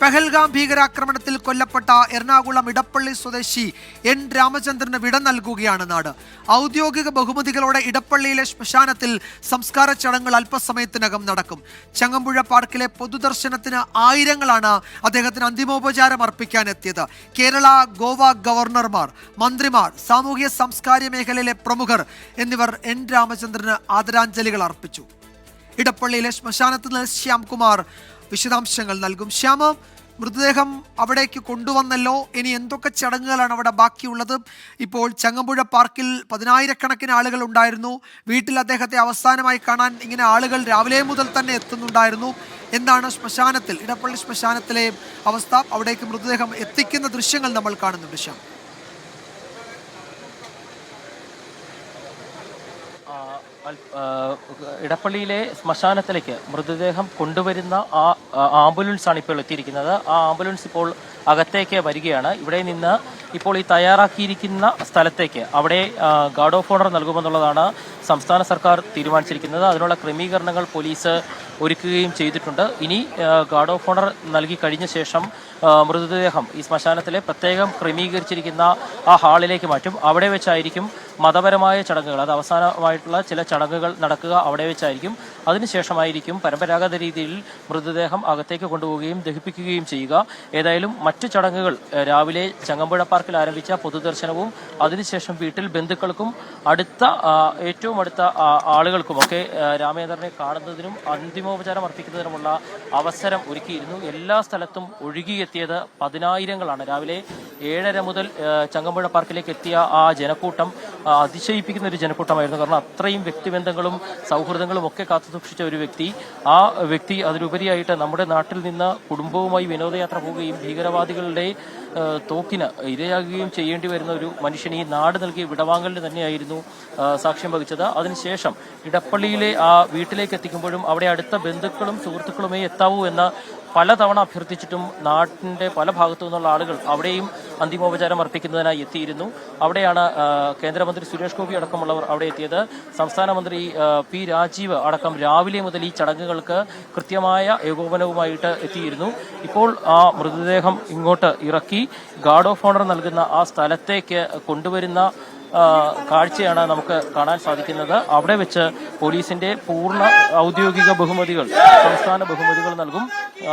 പെഹൽഗാം ഭീകരാക്രമണത്തിൽ കൊല്ലപ്പെട്ട എറണാകുളം ഇടപ്പള്ളി സ്വദേശി എൻ രാമചന്ദ്രന് വിട നൽകുകയാണ് നാട്. ഔദ്യോഗിക ബഹുമതികളോടെ ഇടപ്പള്ളിയിലെ ശ്മശാനത്തിൽ സംസ്കാര ചടങ്ങുകൾ അല്പസമയത്തിനകം നടക്കും. ചങ്ങമ്പുഴ പാർക്കിലെ പൊതുദർശനത്തിന് ആയിരങ്ങളാണ് അദ്ദേഹത്തിന് അന്തിമോപചാരം അർപ്പിക്കാനെത്തിയത്. കേരള, ഗോവ ഗവർണർമാർ, മന്ത്രിമാർ, സാമൂഹ്യ സാംസ്കാരിക മേഖലയിലെ പ്രമുഖർ എന്നിവർ എൻ രാമചന്ദ്രന് ആദരാഞ്ജലികൾ അർപ്പിച്ചു. ഇടപ്പള്ളിയിലെ ശ്മശാനത്തിൽ നിന്ന് ശ്യാംകുമാർ വിശദാംശങ്ങൾ നൽകും. ശ്യാമ, മൃതദേഹം അവിടേക്ക് കൊണ്ടുവന്നല്ലോ, ഇനി എന്തൊക്കെ ചടങ്ങുകളാണ് അവിടെ ബാക്കിയുള്ളത്? ഇപ്പോൾ ചങ്ങമ്പുഴ പാർക്കിൽ 10,000-കണക്കിന് ആളുകൾ ഉണ്ടായിരുന്നു. വീട്ടിൽ അദ്ദേഹത്തെ അവസാനമായി കാണാൻ ഇങ്ങനെ ആളുകൾ രാവിലെ മുതൽ തന്നെ എത്തുന്നുണ്ടായിരുന്നു. എന്താണ് ശ്മശാനത്തിൽ, ഇടപ്പള്ളി ശ്മശാനത്തിലെ അവസ്ഥ? അവിടേക്ക് മൃതദേഹം എത്തിക്കുന്ന ദൃശ്യങ്ങൾ നമ്മൾ കാണുന്നുണ്ട്. ശ്യാം, ഇടപ്പള്ളിയിലെ ശ്മശാനത്തിലേക്ക് മൃതദേഹം കൊണ്ടുവരുന്ന ആംബുലൻസ് ആണ് ഇപ്പോൾ എത്തിയിരിക്കുന്നത്. ആ ആംബുലൻസ് ഇപ്പോൾ അകത്തേക്ക് വരികയാണ്. ഇവിടെ നിന്ന് ഇപ്പോൾ ഈ തയ്യാറാക്കിയിരിക്കുന്ന സ്ഥലത്തേക്ക് അവിടെ ഗാർഡ് ഓഫ് ഓണർ നൽകുമെന്നുള്ളതാണ് സംസ്ഥാന സർക്കാർ തീരുമാനിച്ചിരിക്കുന്നത്. അതിനുള്ള ക്രമീകരണങ്ങൾ പോലീസ് ഒരുക്കുകയും ചെയ്തിട്ടുണ്ട്. ഇനി ഗാർഡ് ഓഫ് ഓണർ നൽകി കഴിഞ്ഞ ശേഷം മൃതദേഹം ഈ ശ്മശാനത്തിലെ പ്രത്യേകം ക്രമീകരിച്ചിരിക്കുന്ന ആ ഹാളിലേക്ക് മാറ്റും. അവിടെ വെച്ചായിരിക്കും മതപരമായ ചടങ്ങുകൾ, അത് അവസാനമായിട്ടുള്ള ചില ചടങ്ങുകൾ നടക്കുക അവിടെ വെച്ചായിരിക്കും. അതിനുശേഷമായിരിക്കും പരമ്പരാഗത രീതിയിൽ മൃതദേഹം അകത്തേക്ക് കൊണ്ടുപോവുകയും ദഹിപ്പിക്കുകയും ചെയ്യുക. ഏതായാലും മറ്റു ചടങ്ങുകൾ രാവിലെ ചങ്ങമ്പുഴ പാർക്കിൽ ആരംഭിച്ച പൊതുദർശനവും അതിനുശേഷം വീട്ടിൽ ബന്ധുക്കൾക്കും ഏറ്റവും അടുത്ത ആളുകൾക്കുമൊക്കെ രാമചന്ദ്രനെ കാണുന്നതിനും അന്തിമോപചാരം അർപ്പിക്കുന്നതിനുമുള്ള അവസരം ഒരുക്കിയിരുന്നു. എല്ലാ സ്ഥലത്തും ഒഴുകിയെത്തിയത് 10,000-ങ്ങളാണ്. രാവിലെ 7:30 മുതൽ ചങ്ങമ്പുഴ പാർക്കിലേക്ക് എത്തിയ ആ ജനക്കൂട്ടം അതിശയിപ്പിക്കുന്ന ഒരു ജനക്കൂട്ടമായിരുന്നു. കാരണം അത്രയും വ്യക്തിബന്ധങ്ങളും സൗഹൃദങ്ങളും ഒക്കെ കാത്തുസൂക്ഷിച്ച ഒരു വ്യക്തി അതിലുപരിയായിട്ട് നമ്മുടെ നാട്ടിൽ നിന്ന് കുടുംബവുമായി വിനോദയാത്ര പോവുകയും ഭീകരവാദികളുടെ തോക്കിന് ഇരയാകുകയും ചെയ്യേണ്ടി വരുന്ന ഒരു മനുഷ്യൻ ഈ നാട് നൽകിയ വിടവാങ്ങലിന് തന്നെയായിരുന്നു സാക്ഷ്യം വഹിച്ചത്. അതിനുശേഷം ഇടപ്പള്ളിയിലെ ആ വീട്ടിലേക്ക് എത്തിക്കുമ്പോഴും അവിടെ അടുത്ത ബന്ധുക്കളും സുഹൃത്തുക്കളുമേ എത്താവൂ എന്ന് പലതവണ അഭ്യർത്ഥിച്ചിട്ടും നാട്ടിന്റെ പല ഭാഗത്തു നിന്നുള്ള ആളുകൾ അവിടെയും അന്തിമോപചാരം അർപ്പിക്കുന്നതിനായി എത്തിയിരുന്നു. അവിടെയാണ് കേന്ദ്രമന്ത്രി സുരേഷ് ഗോപി അടക്കമുള്ളവർ അവിടെ എത്തിയത്. സംസ്ഥാന മന്ത്രി പി രാജീവ് അടക്കം രാവിലെ മുതൽ ഈ ചടങ്ങുകൾക്ക് കൃത്യമായ ഏകോപനവുമായിട്ട് എത്തിയിരുന്നു. ഇപ്പോൾ ആ മൃതദേഹം ഇങ്ങോട്ട് ഇറക്കി ഗാർഡ് ഓഫ് ഓണർ നൽകുന്ന ആ സ്ഥലത്തേക്ക് കൊണ്ടുവരുന്ന കാഴ്ചയാണ് നമുക്ക് കാണാൻ സാധിക്കുന്നത്. അവിടെ വെച്ച് പോലീസിന്റെ പൂർണ്ണ ഔദ്യോഗിക ബഹുമതികൾ, സംസ്ഥാന ബഹുമതികൾ നൽകും.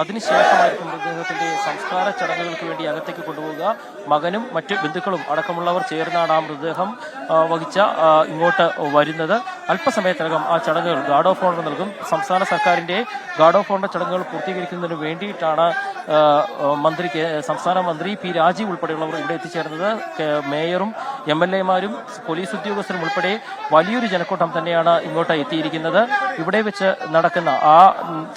അതിനുശേഷമായിരിക്കും മൃതദേഹത്തിന്റെ സംസ്കാര ചടങ്ങുകൾക്ക് വേണ്ടി അകത്തേക്ക് കൊണ്ടുപോവുക. മകനും മറ്റ് ബന്ധുക്കളും അടക്കമുള്ളവർ ചേർന്നാണ് ആ മൃതദേഹം വഹിച്ച ഇങ്ങോട്ട് വരുന്നത്. അല്പസമയത്തിനകം ആ ചടങ്ങുകൾ ഗാർഡ് ഓഫ് ഓണർ നൽകും. സംസ്ഥാന സർക്കാരിന്റെ ഗാർഡ് ഓഫ് ഓണർ ചടങ്ങുകൾ പൂർത്തീകരിക്കുന്നതിന് വേണ്ടിയിട്ടാണ് സംസ്ഥാന മന്ത്രി പി രാജീവ് ഉൾപ്പെടെയുള്ളവർ ഇവിടെ എത്തിച്ചേർന്നത്. മേയറും MLA-മാരും പോലീസ് ഉദ്യോഗസ്ഥരും ഉൾപ്പെടെ വലിയൊരു ജനക്കൂട്ടം തന്നെയാണ് ഇങ്ങോട്ട് എത്തിയിരിക്കുന്നത്. ഇവിടെ വെച്ച് നടക്കുന്ന ആ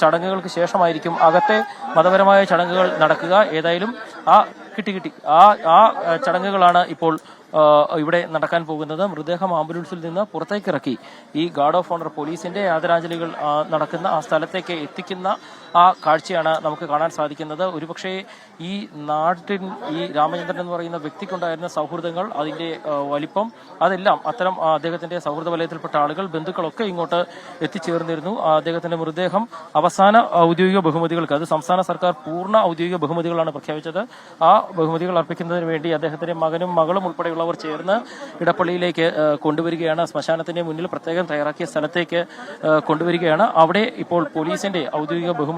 ചടങ്ങുകൾക്ക് ശേഷമായിരിക്കും അകത്തെ മതപരമായ ചടങ്ങുകൾ നടക്കുക. ഏതായാലും ആ ചടങ്ങുകളാണ് ഇപ്പോൾ ഇവിടെ നടക്കാൻ പോകുന്നത്. മൃതദേഹം ആംബുലൻസിൽ നിന്ന് പുറത്തേക്കിറക്കി ഈ ഗാർഡ് ഓഫ് ഓണർ പോലീസിന്റെ ആദരാഞ്ജലികൾ നടക്കുന്ന ആ സ്ഥലത്തേക്ക് എത്തിക്കുന്ന ആ കാഴ്ചയാണ് നമുക്ക് കാണാൻ സാധിക്കുന്നത്. ഒരുപക്ഷെ ഈ നാട്ടിൽ ഈ രാമചന്ദ്രൻ എന്ന് പറയുന്ന വ്യക്തിക്കുണ്ടായിരുന്ന സൗഹൃദങ്ങൾ, അതിന്റെ വലിപ്പം, അതെല്ലാം അത്തരം അദ്ദേഹത്തിന്റെ സൗഹൃദ വലയത്തിൽപ്പെട്ട ആളുകൾ, ബന്ധുക്കളൊക്കെ ഇങ്ങോട്ട് എത്തിച്ചേർന്നിരുന്നു. അദ്ദേഹത്തിന്റെ മൃതദേഹം അവസാന ഔദ്യോഗിക ബഹുമതികൾക്ക്, അത് സംസ്ഥാന സർക്കാർ പൂർണ്ണ ഔദ്യോഗിക ബഹുമതികളാണ് പ്രഖ്യാപിച്ചത്, ആ ബഹുമതികൾ അർപ്പിക്കുന്നതിന് വേണ്ടി അദ്ദേഹത്തിന്റെ മകനും മകളും ഉൾപ്പെടെയുള്ളവർ ചേർന്ന് ഇടപ്പള്ളിയിലേക്ക് കൊണ്ടുവരികയാണ്. ശ്മശാനത്തിന്റെ മുന്നിൽ പ്രത്യേകം തയ്യാറാക്കിയ സ്ഥലത്തേക്ക് കൊണ്ടുവരികയാണ്. അവിടെ ഇപ്പോൾ പോലീസിന്റെ ഔദ്യോഗിക ബഹുമതികൾ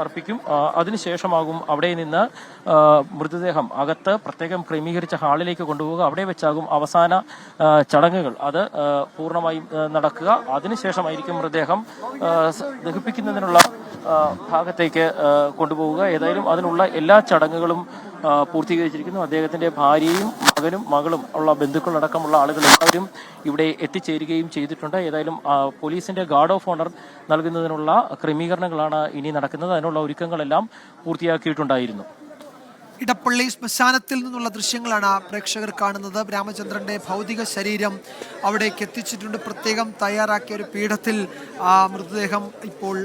അർപ്പിക്കും. അതിനുശേഷമാകും അവിടെ നിന്ന് മൃതദേഹം അകത്ത് പ്രത്യേകം ക്രമീകരിച്ച ഹാളിലേക്ക് കൊണ്ടുപോവുക. അവിടെ വെച്ചാകും അവസാന ചടങ്ങുകൾ അത് പൂർണ്ണമായും നടക്കുക. അതിനുശേഷമായിരിക്കും മൃതദേഹം ദഹിപ്പിക്കുന്നതിനുള്ള ഭാഗത്തേക്ക് കൊണ്ടുപോവുക. ഏതായാലും അതിനുള്ള എല്ലാ ചടങ്ങുകളും പൂർത്തീകരിച്ചിരിക്കുന്നു. അദ്ദേഹത്തിന്റെ ഭാര്യയും മകനും മകളും ഉള്ള ബന്ധുക്കളടക്കമുള്ള ആളുകൾ എല്ലാവരും ഇവിടെ എത്തിച്ചേരുകയും ചെയ്തിട്ടുണ്ട്. ഏതായാലും പോലീസിന്റെ ഗാർഡ് ഓഫ് ഓണർ നൽകുന്നതിനുള്ള ക്രമീകരണങ്ങളാണ് ഇനി നടക്കുന്നത്. അതിനുള്ള ഒരുക്കങ്ങളെല്ലാം പൂർത്തിയാക്കിയിട്ടുണ്ടായിരുന്നു. ഇടപ്പള്ളി ശ്മശാനത്തിൽ നിന്നുള്ള ദൃശ്യങ്ങളാണ് പ്രേക്ഷകർ കാണുന്നത്. രാമചന്ദ്രന്റെ ഭൗതിക ശരീരം അവിടേക്ക് എത്തിച്ചിട്ടുണ്ട്. പ്രത്യേകം തയ്യാറാക്കിയ ഒരു പീഠത്തിൽ മൃതദേഹം ഇപ്പോൾ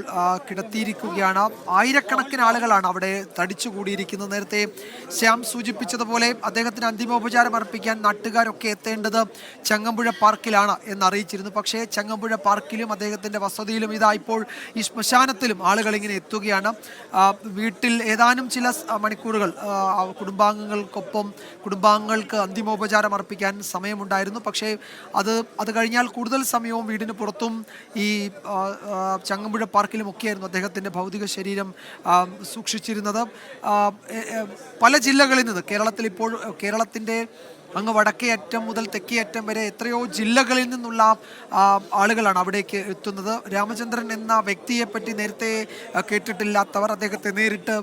കിടത്തിയിരിക്കുകയാണ്. ആയിരക്കണക്കിന് ആളുകളാണ് അവിടെ തടിച്ചുകൂടിയിരിക്കുന്നത്. നേരത്തെ ശ്യാം സൂചിപ്പിച്ചതുപോലെ അദ്ദേഹത്തിന് അന്തിമോപചാരം അർപ്പിക്കാൻ നാട്ടുകാരൊക്കെ എത്തേണ്ടത് ചങ്ങമ്പുഴ പാർക്കിലാണ് എന്നറിയിച്ചിരുന്നു. പക്ഷേ ചങ്ങമ്പുഴ പാർക്കിലും അദ്ദേഹത്തിന്റെ വസതിയിലും ഇതാ ഇപ്പോൾ ഈ ശ്മശാനത്തിലും ആളുകൾ ഇങ്ങനെ എത്തുകയാണ്. വീട്ടിൽ ഏതാനും ചില മണിക്കൂറുകൾ കുടുംബാംഗങ്ങൾക്ക് അന്തിമോപചാരം അർപ്പിക്കാൻ സമയമുണ്ടായിരുന്നു. പക്ഷേ അത് കഴിഞ്ഞാൽ കൂടുതൽ സമയവും വീടിന് പുറത്തും ഈ ചങ്ങമ്പുഴ പാർക്കിലും ഒക്കെയായിരുന്നു അദ്ദേഹത്തിൻ്റെ ഭൗതിക ശരീരം സൂക്ഷിച്ചിരുന്നത്. പല ജില്ലകളിൽ നിന്ന് കേരളത്തിൻ്റെ അങ്ങ് വടക്കേ അറ്റം മുതൽ തെക്കേ അറ്റം വരെ എത്രയോ ജില്ലകളിൽ നിന്നുള്ള ആളുകളാണ് അവിടേക്ക് എത്തുന്നത്. രാമചന്ദ്രൻ എന്ന വ്യക്തിയെപ്പറ്റി നേരത്തെ കേട്ടിട്ടില്ലാത്തവർ, അദ്ദേഹത്തെ നേരിട്ട്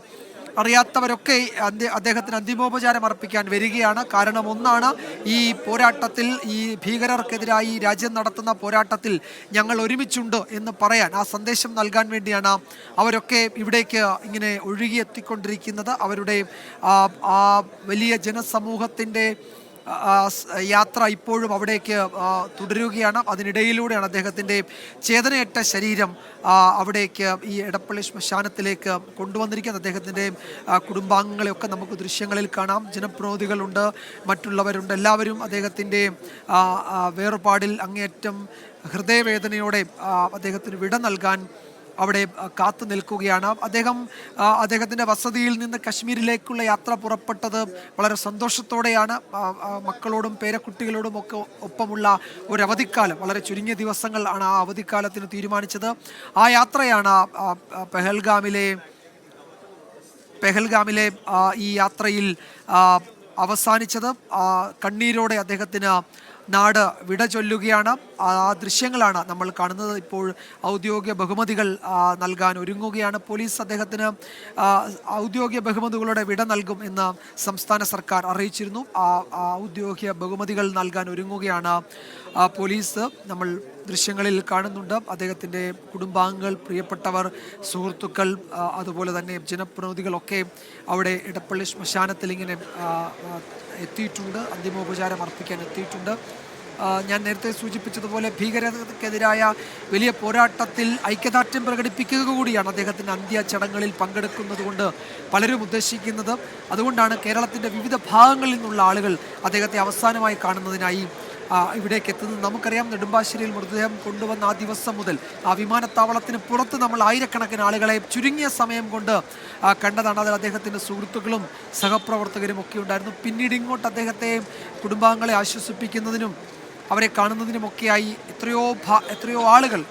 അറിയാത്തവരൊക്കെ അദ്ദേഹത്തിന് അന്തിമോപചാരം അർപ്പിക്കാൻ വരികയാണ്. കാരണം ഒന്നാണ്, ഈ പോരാട്ടത്തിൽ, ഈ ഭീകരർക്കെതിരായി രാജ്യം നടത്തുന്ന പോരാട്ടത്തിൽ ഞങ്ങൾ ഒരുമിച്ചുണ്ട് എന്ന് പറയാൻ, ആ സന്ദേശം നൽകാൻ വേണ്ടിയാണ് അവരൊക്കെ ഇവിടേക്ക് ഇങ്ങനെ ഒഴുകിയെത്തിക്കൊണ്ടിരിക്കുന്നത്. അവരുടെ ആ വലിയ ജനസമൂഹത്തിൻ്റെ യാത്ര ഇപ്പോഴും അവിടേക്ക് തുടരുകയാണ്. അതിനിടയിലൂടെയാണ് അദ്ദേഹത്തിൻ്റെ ചേതനയറ്റ ശരീരം അവിടേക്ക് ഈ എടപ്പള്ളി ശ്മശാനത്തിലേക്ക് കൊണ്ടുവന്നിരിക്കുന്നത്. അദ്ദേഹത്തിൻ്റെ കുടുംബാംഗങ്ങളെയൊക്കെ നമുക്ക് ദൃശ്യങ്ങളിൽ കാണാം. ജനപ്രതിനിധികളുണ്ട്, മറ്റുള്ളവരുണ്ട്. എല്ലാവരും അദ്ദേഹത്തിൻ്റെ വേർപാടിൽ അങ്ങേയറ്റം ഹൃദയവേദനയോടെ അദ്ദേഹത്തിന് വിട നൽകാൻ അവിടെ കാത്തു നിൽക്കുകയാണ്. അദ്ദേഹത്തിൻ്റെ വസതിയിൽ നിന്ന് കശ്മീരിലേക്കുള്ള യാത്ര പുറപ്പെട്ടത് വളരെ സന്തോഷത്തോടെയാണ്. മക്കളോടും പേരക്കുട്ടികളോടും ഒക്കെ ഒപ്പമുള്ള ഒരു അവധിക്കാലം, വളരെ ചുരുങ്ങിയ ദിവസങ്ങൾ ആണ് ആ അവധിക്കാലത്തിന് തീരുമാനിച്ചത്. ആ യാത്രയാണ് പെഹൽഗാമിലെ ഈ യാത്രയിൽ അവസാനിച്ചത്. കണ്ണീരോടെ അദ്ദേഹത്തിന് നാട് വിട ചൊല്ലുകയാണ്. ആ ദൃശ്യങ്ങളാണ് നമ്മൾ കാണുന്നത്. ഇപ്പോൾ ഔദ്യോഗിക ബഹുമതികൾ നൽകാൻ ഒരുങ്ങുകയാണ് പോലീസ്. അദ്ദേഹത്തിന് ഔദ്യോഗിക ബഹുമതികളുടെ വിട നൽകും എന്ന് സംസ്ഥാന സർക്കാർ അറിയിച്ചിരുന്നു. ഔദ്യോഗിക ബഹുമതികൾ നൽകാൻ ഒരുങ്ങുകയാണ് പോലീസ്. നമ്മൾ ദൃശ്യങ്ങളിൽ കാണുന്നുണ്ട് അദ്ദേഹത്തിൻ്റെ കുടുംബാംഗങ്ങൾ, പ്രിയപ്പെട്ടവർ, സുഹൃത്തുക്കൾ, അതുപോലെ തന്നെ ജനപ്രതിനിധികളൊക്കെ അവിടെ ഇടപ്പള്ളി ശ്മശാനത്തിൽ ഇങ്ങനെ എത്തിയിട്ടുണ്ട്, അന്തിമോപചാരം അർപ്പിക്കാൻ എത്തിയിട്ടുണ്ട്. ഞാൻ നേരത്തെ സൂചിപ്പിച്ചതുപോലെ ഭീകരതയ്ക്കെതിരായ വലിയ പോരാട്ടത്തിൽ ഐക്യദാർഢ്യം പ്രകടിപ്പിക്കുക കൂടിയാണ് അദ്ദേഹത്തിൻ്റെ അന്ത്യ ചടങ്ങുകളിൽ പങ്കെടുക്കുന്നത് കൊണ്ട് പലരും ഉദ്ദേശിക്കുന്നത്. അതുകൊണ്ടാണ് കേരളത്തിൻ്റെ വിവിധ ഭാഗങ്ങളിൽ നിന്നുള്ള ആളുകൾ അദ്ദേഹത്തെ അവസാനമായി കാണുന്നതിനായി ഇവിടേക്ക് എത്തുന്നത്. നമുക്കറിയാം, നെടുമ്പാശ്ശേരിയിൽ മൃതദേഹം കൊണ്ടുവന്ന ആ ദിവസം മുതൽ ആ വിമാനത്താവളത്തിന് പുറത്ത് നമ്മൾ ആയിരക്കണക്കിന് ആളുകളെ ചുരുങ്ങിയ സമയം കൊണ്ട് കണ്ടതാണ്. അതിൽ അദ്ദേഹത്തിൻ്റെ സുഹൃത്തുക്കളും സഹപ്രവർത്തകരും ഒക്കെ ഉണ്ടായിരുന്നു. പിന്നീട് ഇങ്ങോട്ട് അദ്ദേഹത്തെ, കുടുംബാംഗങ്ങളെ ആശ്വസിപ്പിക്കുന്നതിനും അവരെ കാണുന്നതിനുമൊക്കെയായി എത്രയോ ആളുകൾ,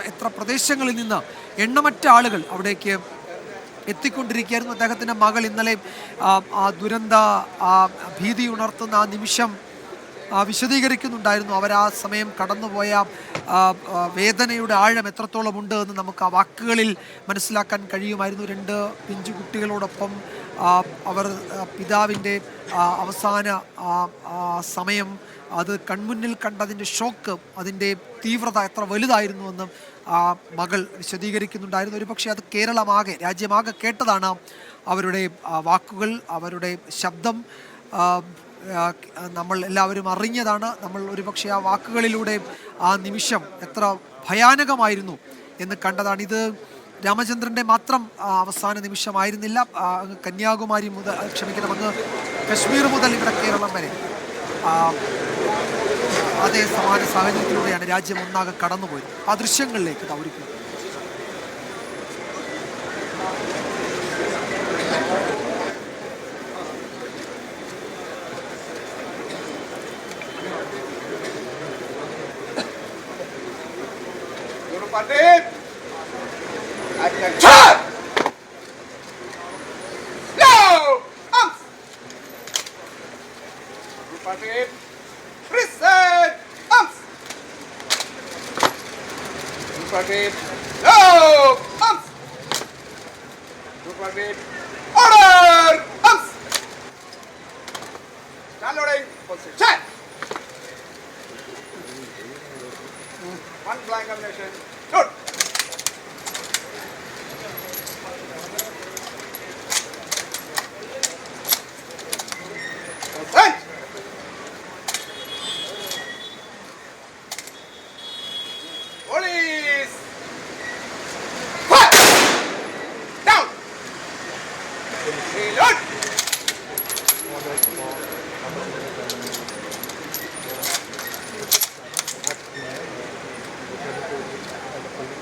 എത്ര പ്രദേശങ്ങളിൽ നിന്ന് എണ്ണമറ്റ ആളുകൾ അവിടേക്ക് എത്തിക്കൊണ്ടിരിക്കുകയായിരുന്നു. അദ്ദേഹത്തിൻ്റെ മകൾ ഇന്നലെ ആ ദുരന്ത ഭീതി ഉണർത്തുന്ന ആ നിമിഷം വിശദീകരിക്കുന്നുണ്ടായിരുന്നു. ആ സമയം കടന്നുപോയ വേദനയുടെ ആഴം എത്രത്തോളം ഉണ്ട് എന്ന് നമുക്ക് ആ വാക്കുകളിൽ മനസ്സിലാക്കാൻ കഴിയുമായിരുന്നു. 2 പിഞ്ചു കുട്ടികളോടൊപ്പം അവർ പിതാവിൻ്റെ അവസാന സമയം അത് കൺമുന്നിൽ കണ്ടതിൻ്റെ ഷോക്ക്, അതിൻ്റെ തീവ്രത എത്ര വലുതായിരുന്നുവെന്ന് മകൾ വിശദീകരിക്കുന്നുണ്ടായിരുന്നു. ഒരുപക്ഷെ അത് കേരളമാകെ, രാജ്യമാകെ കേട്ടതാണ് അവരുടെ വാക്കുകൾ, അവരുടെ ശബ്ദം നമ്മൾ എല്ലാവരും അറിഞ്ഞതാണ്. നമ്മൾ ഒരുപക്ഷെ ആ വാക്കുകളിലൂടെ ആ നിമിഷം എത്ര ഭയാനകമായിരുന്നു എന്ന് കണ്ടതാണ്. ഇത് രാമചന്ദ്രൻ്റെ മാത്രം അവസാന നിമിഷമായിരുന്നില്ല. കന്യാകുമാരി മുതൽ, അങ്ങ് കശ്മീർ മുതൽ ഇവിടെ കേരളം വരെ അതേ സമാന സാഹചര്യത്തിലൂടെയാണ് രാജ്യം ഒന്നാകെ കടന്നുപോയത്. ആ ദൃശ്യങ്ങളിലേക്ക് ഒരുക്കുന്നു. Attention! No! Arms! Repeat. Present! Arms! Repeat. No! Arms! Repeat. Order! Arms! Stand loading. Position! One flank combination. Shoot! Reload.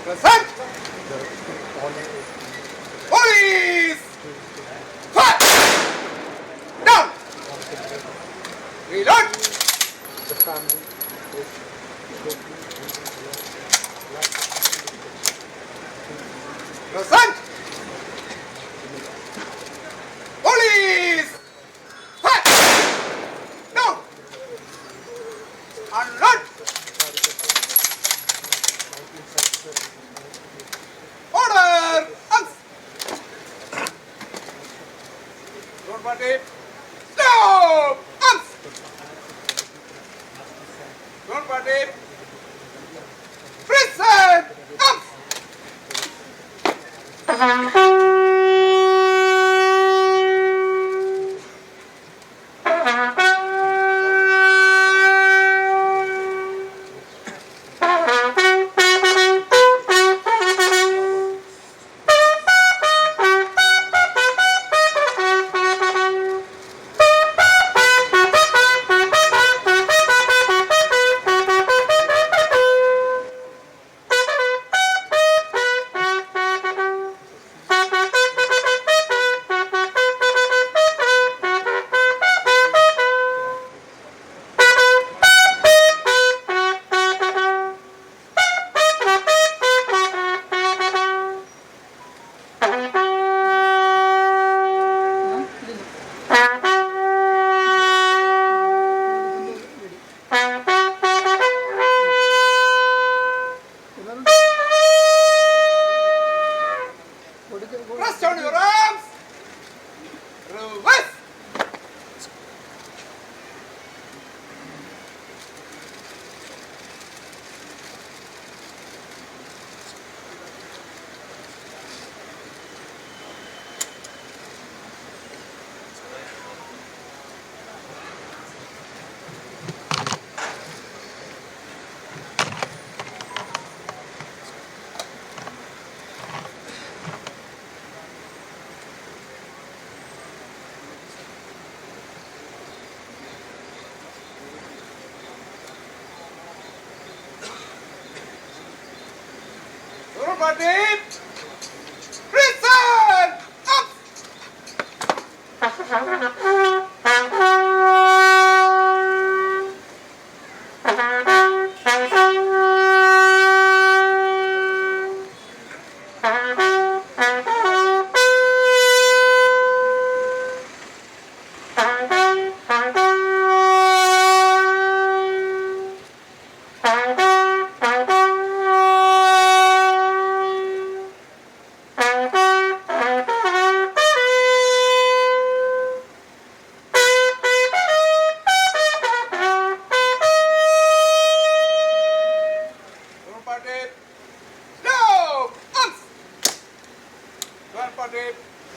Present. Police. Fire. Down. Reload. Present. Police. Fire. Down. Unload. Order. Arms. Don't party. Stop. Arms. Don't party. Present. Arms. Press down your arms. Reverse. Everybody, present. Up.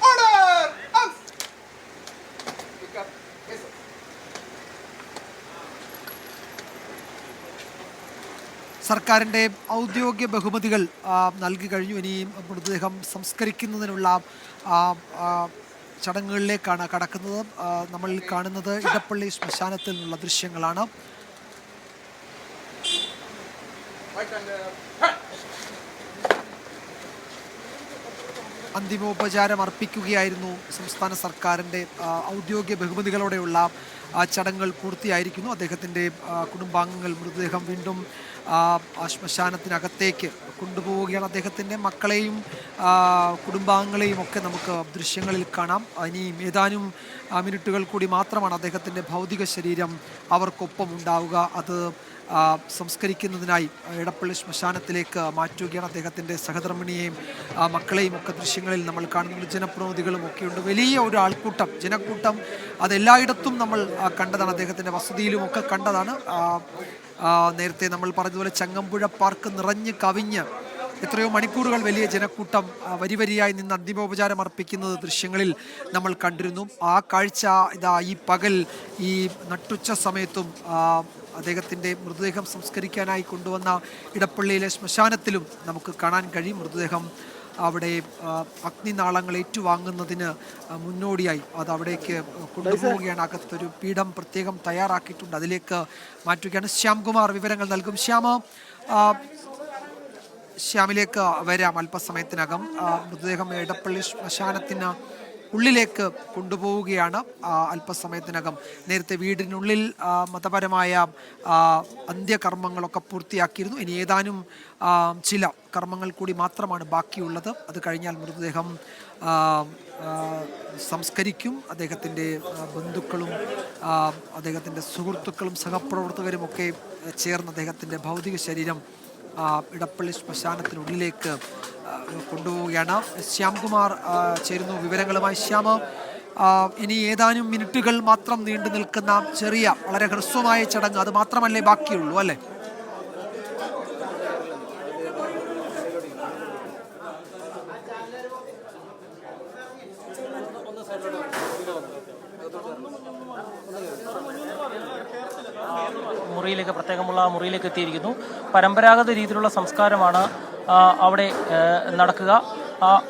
Order! Arms! Pick up. Yes, sir. സർക്കാരിൻ്റെ ഔദ്യോഗിക ബഹുമതികൾ നൽകി കഴിഞ്ഞു. ഇനിയും മൃതദേഹം സംസ്കരിക്കുന്നതിനുള്ള ചടങ്ങുകളിലേക്കാണ് കടക്കുന്നത്. നമ്മൾ കാണുന്നത് ഇടപ്പള്ളി ശ്മശാനത്തിൽ നിന്നുള്ള ദൃശ്യങ്ങളാണ്. അന്തിമോപചാരം അർപ്പിക്കുകയായിരുന്നു സംസ്ഥാന സർക്കാരിൻ്റെ ഔദ്യോഗിക ബഹുമതികളോടെയുള്ള ചടങ്ങുകൾ പൂർത്തിയായിരിക്കുന്നു. അദ്ദേഹത്തിൻ്റെ കുടുംബാംഗങ്ങൾ മൃതദേഹം വീണ്ടും ശ്മശാനത്തിനകത്തേക്ക് കൊണ്ടുപോവുകയാണ്. അദ്ദേഹത്തിൻ്റെ മക്കളെയും കുടുംബാംഗങ്ങളെയും ഒക്കെ നമുക്ക് ദൃശ്യങ്ങളിൽ കാണാം. ഇനിയും ഏതാനും മിനിറ്റുകൾ കൂടി മാത്രമാണ് അദ്ദേഹത്തിൻ്റെ ഭൗതിക ശരീരം അവർക്കൊപ്പം ഉണ്ടാവുക. അത് സംസ്കരിക്കുന്നതിനായി ഇടപ്പള്ളി ശ്മശാനത്തിലേക്ക് മാറ്റുകയാണ്. അദ്ദേഹത്തിൻ്റെ സഹധർമ്മിണിയെയും മക്കളെയും ഒക്കെ ദൃശ്യങ്ങളിൽ നമ്മൾ കാണുന്നുണ്ട്. ജനപ്രതിനിധികളും ഒക്കെയുണ്ട്. വലിയ ഒരു ആൾക്കൂട്ടം, ജനക്കൂട്ടം അതെല്ലായിടത്തും നമ്മൾ കണ്ടതാണ്. അദ്ദേഹത്തിൻ്റെ വസതിയിലുമൊക്കെ കണ്ടതാണ്. നേരത്തെ നമ്മൾ പറഞ്ഞതുപോലെ ചങ്ങമ്പുഴ പാർക്ക് നിറഞ്ഞ് കവിഞ്ഞ് എത്രയോ മണിക്കൂറുകൾ വലിയ ജനക്കൂട്ടം വരിവരിയായി നിന്ന് അന്തിമോപചാരം അർപ്പിക്കുന്നത് ദൃശ്യങ്ങളിൽ നമ്മൾ കണ്ടിരുന്നു. ആ കാഴ്ച ഇതാ ഈ പകൽ ഈ നട്ടുച്ച സമയത്തും അദ്ദേഹത്തിൻ്റെ മൃതദേഹം സംസ്കരിക്കാനായി കൊണ്ടുവന്ന ഇടപ്പള്ളിയിലെ ശ്മശാനത്തിലും നമുക്ക് കാണാൻ കഴിയും. മൃതദേഹം അവിടെ അഗ്നിനാളങ്ങൾ ഏറ്റുവാങ്ങുന്നതിന് മുന്നോടിയായി അത് അവിടേക്ക് കൊണ്ടുപോവുകയാണ്. അകത്തൊരു പീഠം പ്രത്യേകം തയ്യാറാക്കിയിട്ടുണ്ട്, അതിലേക്ക് മാറ്റുകയാണ്. ശ്യാംകുമാർ വിവരങ്ങൾ നൽകും. ശ്യാമിലേക്ക് വരാം അല്പസമയത്തിനകം. മൃതദേഹം ഇടപ്പള്ളി ശ്മശാനത്തിന് ഉള്ളിലേക്ക് കൊണ്ടുപോവുകയാണ് അല്പസമയത്തിനകം. നേരത്തെ വീടിനുള്ളിൽ മതപരമായ അന്ത്യകർമ്മങ്ങളൊക്കെ പൂർത്തിയാക്കിയിരുന്നു. ഇനി ഏതാനും ചില കർമ്മങ്ങൾ കൂടി മാത്രമാണ് ബാക്കിയുള്ളത്. അത് കഴിഞ്ഞാൽ മൃതദേഹം സംസ്കരിക്കും. അദ്ദേഹത്തിൻ്റെ ബന്ധുക്കളും അദ്ദേഹത്തിൻ്റെ സുഹൃത്തുക്കളും സഹപ്രവർത്തകരും ഒക്കെ ചേർന്ന് അദ്ദേഹത്തിൻ്റെ ഭൗതിക ശരീരം ഇടപ്പള്ളി ശ്മശാനത്തിനുള്ളിലേക്ക് കൊണ്ടുപോവുകയാണ്. ശ്യാംകുമാർ ചേരുന്നു വിവരങ്ങളുമായി. ശ്യാമ, ഇനി ഏതാനും മിനിറ്റുകൾ മാത്രം നീണ്ടു നിൽക്കുന്ന ചെറിയ വളരെ ഹ്രസ്വമായ ചടങ്ങ് അത് മാത്രമല്ലേ ബാക്കിയുള്ളൂ അല്ലേ? മുറിയിലേക്ക് പ്രത്യേകമുള്ള മുറിയിലേക്ക് എത്തിയിരിക്കുന്നു. പരമ്പരാഗത രീതിയിലുള്ള സംസ്കാരമാണ് അവിടെ നടക്കുക.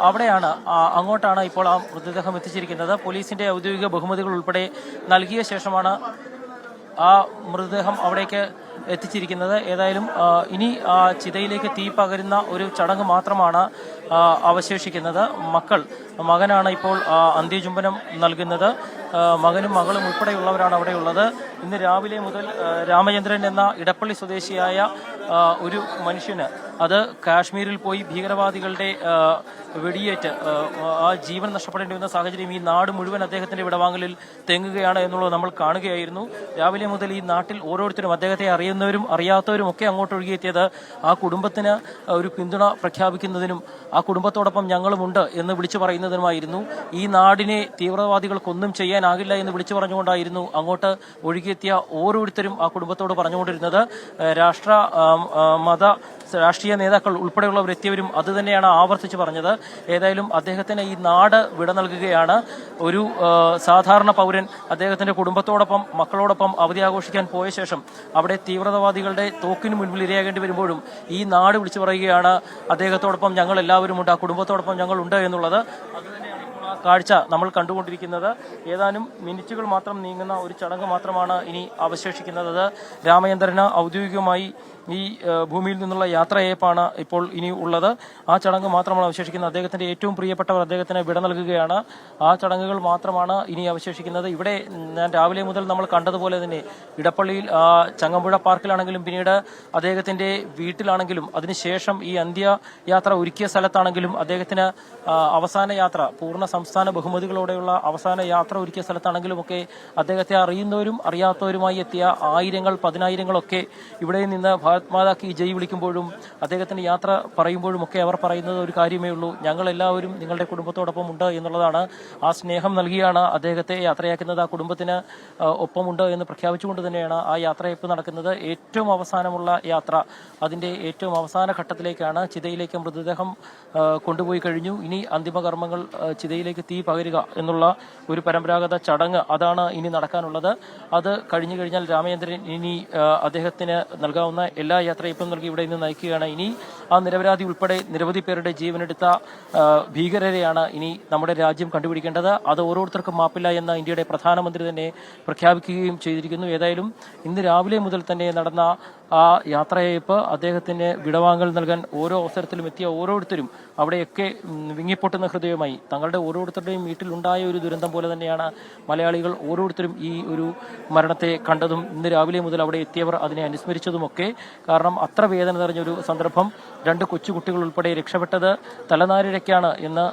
അവിടെയാണ് അങ്ങോട്ടാണ് ഇപ്പോൾ ആ മൃതദേഹം എത്തിച്ചിരിക്കുന്നത്. പോലീസിന്റെ ഔദ്യോഗിക ബഹുമതികൾ ഉൾപ്പെടെ നൽകിയ ശേഷമാണ് ആ മൃതദേഹം അവിടേക്ക് എത്തിച്ചിരിക്കുന്നത്. ഏതായാലും ഇനി ചിതയിലേക്ക് തീ പകരുന്ന ഒരു ചടങ്ങ് മാത്രമാണ് അവശേഷിക്കുന്നത്. മകനാണ് ഇപ്പോൾ അന്ത്യചുംബനം നൽകുന്നത്. മകനും മകളും ഉൾപ്പെടെയുള്ളവരാണ് അവിടെയുള്ളത്. ഇന്ന് രാവിലെ മുതൽ രാമചന്ദ്രൻ എന്ന ഇടപ്പള്ളി സ്വദേശിയായ ഒരു മനുഷ്യന് അത് കാശ്മീരിൽ പോയി ഭീകരവാദികളുടെ വെടിയേറ്റ് ആ ജീവൻ നഷ്ടപ്പെടേണ്ടി വന്ന സാഹചര്യം ഈ നാട് മുഴുവൻ അദ്ദേഹത്തിന്റെ വിടവാങ്ങലിൽ തെങ്ങുകയാണ് എന്നുള്ളത് നമ്മൾ കാണുകയായിരുന്നു. രാവിലെ മുതൽ ഈ നാട്ടിൽ ഓരോരുത്തരും അദ്ദേഹത്തെ അറിയുന്നവരും അറിയാത്തവരും ഒക്കെ അങ്ങോട്ട് ഒഴുകിയെത്തിയത് ആ കുടുംബത്തിന് ഒരു പിന്തുണ പ്രഖ്യാപിക്കുന്നതിനും ആ കുടുംബത്തോടൊപ്പം ഞങ്ങളുമുണ്ട് എന്ന് വിളിച്ചു പറയുന്നതിനുമായിരുന്നു. ഈ നാടിനെ തീവ്രവാദികൾക്കൊന്നും ചെയ്യാനാകില്ല എന്ന് വിളിച്ചു പറഞ്ഞുകൊണ്ടായിരുന്നു അങ്ങോട്ട് ഒഴുകിയെത്തിയ ഓരോരുത്തരും ആ കുടുംബത്തോട് പറഞ്ഞുകൊണ്ടിരുന്നത്. രാഷ്ട്രീയ നേതാക്കൾ ഉൾപ്പെടെയുള്ളവർ എത്തിയവരും അത് തന്നെയാണ് ആവർത്തിച്ച് പറഞ്ഞത്. ഏതായാലും അദ്ദേഹത്തിന് ഈ നാട് വിട നൽകുകയാണ്. ഒരു സാധാരണ പൗരൻ അദ്ദേഹത്തിന്റെ കുടുംബത്തോടൊപ്പം മക്കളോടൊപ്പം അവധി ആഘോഷിക്കാൻ പോയ ശേഷം അവിടെ തീവ്രവാദികളുടെ തോക്കിന് മുൻപിൽ ഇരയാകേണ്ടി വരുമ്പോഴും ഈ നാട് വിളിച്ചു പറയുകയാണ് അദ്ദേഹത്തോടൊപ്പം ഞങ്ങൾ എല്ലാവരുമുണ്ട്, ആ കുടുംബത്തോടൊപ്പം ഞങ്ങളുണ്ട് എന്നുള്ളത്. കാഴ്ച നമ്മൾ കണ്ടുകൊണ്ടിരിക്കുന്നത്. ഏതാനും മിനിറ്റുകൾ മാത്രം നീങ്ങുന്ന ഒരു ചടങ്ങ് മാത്രമാണ് ഇനി അവശേഷിക്കുന്നത്. രാമചന്ദ്രന് ഔദ്യോഗികമായി ഈ ഭൂമിയിൽ നിന്നുള്ള യാത്രയയപ്പാണ് ഇപ്പോൾ ഇനി ഉള്ളത്. ആ ചടങ്ങ് മാത്രമാണ് അവശേഷിക്കുന്നത്. അദ്ദേഹത്തിന്റെ ഏറ്റവും പ്രിയപ്പെട്ടവർ അദ്ദേഹത്തിന് വിട നൽകുകയാണ്. ആ ചടങ്ങുകൾ മാത്രമാണ് ഇനി അവശേഷിക്കുന്നത്. ഇവിടെ ഞാൻ രാവിലെ മുതൽ നമ്മൾ കണ്ടതുപോലെ തന്നെ ഇടപ്പള്ളിയിൽ ചങ്ങമ്പുഴ പാർക്കിലാണെങ്കിലും പിന്നീട് അദ്ദേഹത്തിന്റെ വീട്ടിലാണെങ്കിലും അതിനുശേഷം ഈ അന്ത്യയാത്ര ഒരുക്കിയ സ്ഥലത്താണെങ്കിലും അദ്ദേഹത്തിന് അവസാന യാത്ര പൂർണ്ണ സംസ്ഥാന ബഹുമതികളോടെയുള്ള അവസാന യാത്ര ഒരുക്കിയ സ്ഥലത്താണെങ്കിലും ഒക്കെ അദ്ദേഹത്തെ അറിയുന്നവരും അറിയാത്തവരുമായി എത്തിയ ആയിരങ്ങൾ പതിനായിരങ്ങളൊക്കെ ഇവിടെ നിന്ന് ഭാരത് മാതാ കി ജയ് വിളിക്കുമ്പോഴും അദ്ദേഹത്തിന്റെ യാത്ര പറയുമ്പോഴും ഒക്കെ അവർ പറയുന്നത് ഒരു കാര്യമേ ഉള്ളൂ, ഞങ്ങൾ എല്ലാവരും നിങ്ങളുടെ കുടുംബത്തോടൊപ്പം ഉണ്ട് എന്നുള്ളതാണ്. ആ സ്നേഹം നൽകിയാണ് അദ്ദേഹത്തെ യാത്രയാക്കുന്നത്. ആ കുടുംബത്തിന് ഒപ്പമുണ്ട് എന്ന് പ്രഖ്യാപിച്ചുകൊണ്ട് തന്നെയാണ് ആ യാത്രയപ്പ് നടക്കുന്നത്. ഏറ്റവും അവസാനമുള്ള യാത്ര അതിന്റെ ഏറ്റവും അവസാന ഘട്ടത്തിലേക്കാണ്. ചിതയിലേക്ക് മൃതദേഹം കൊണ്ടുപോയി കഴിഞ്ഞു. ഇനി അന്തിമകർമ്മങ്ങൾ ചിതയിലേക്ക് തീ പകരുക എന്നുള്ള ഒരു പരമ്പരാഗത ചടങ്ങ് അതാണ് ഇനി നടക്കാനുള്ളത്. അത് കഴിഞ്ഞു കഴിഞ്ഞാൽ രാമചന്ദ്രൻ ഇനി അദ്ദേഹത്തിന് നൽകാവുന്ന എല്ലാ യാത്രയപ്പും നൽകി ഇവിടെ നിന്ന് നയിക്കുകയാണ്. ഇനി ആ നിരപരാധി ഉൾപ്പെടെ നിരവധി പേരുടെ ജീവനെടുത്ത ഭീകരരെയാണ് ഇനി നമ്മുടെ രാജ്യം കണ്ടുപിടിക്കേണ്ടത്. അത് ഓരോരുത്തർക്കും മാപ്പില്ല എന്ന് ഇന്ത്യയുടെ പ്രധാനമന്ത്രി തന്നെ പ്രഖ്യാപിക്കുകയും ചെയ്തിരിക്കുന്നു. ഏതായാലും ഇന്ന് രാവിലെ മുതൽ തന്നെ നടന്ന ആ യാത്രയയപ്പ് അദ്ദേഹത്തിന് വിടവാങ്ങൽ നൽകാൻ ഓരോ അവസരത്തിലും എത്തിയ ഓരോരുത്തരും അവിടെയൊക്കെ വിങ്ങിപ്പൊട്ടുന്ന ഹൃദയമായി തങ്ങളുടെ ഓരോരുത്തരുടെയും വീട്ടിലുണ്ടായ ഒരു ദുരന്തം പോലെ തന്നെയാണ് മലയാളികൾ ഓരോരുത്തരും ഈ ഒരു മരണത്തെ കണ്ടതും ഇന്ന് രാവിലെ മുതൽ അവിടെ എത്തിയവർ അതിനെ അനുസ്മരിച്ചതുമൊക്കെ. കാരണം അത്ര വേദന നിറഞ്ഞൊരു സന്ദർഭം. 2 കൊച്ചുകുട്ടികൾ ഉൾപ്പെടെ രക്ഷപ്പെട്ടത് തലനാരിഴയ്ക്കാണ് എന്ന്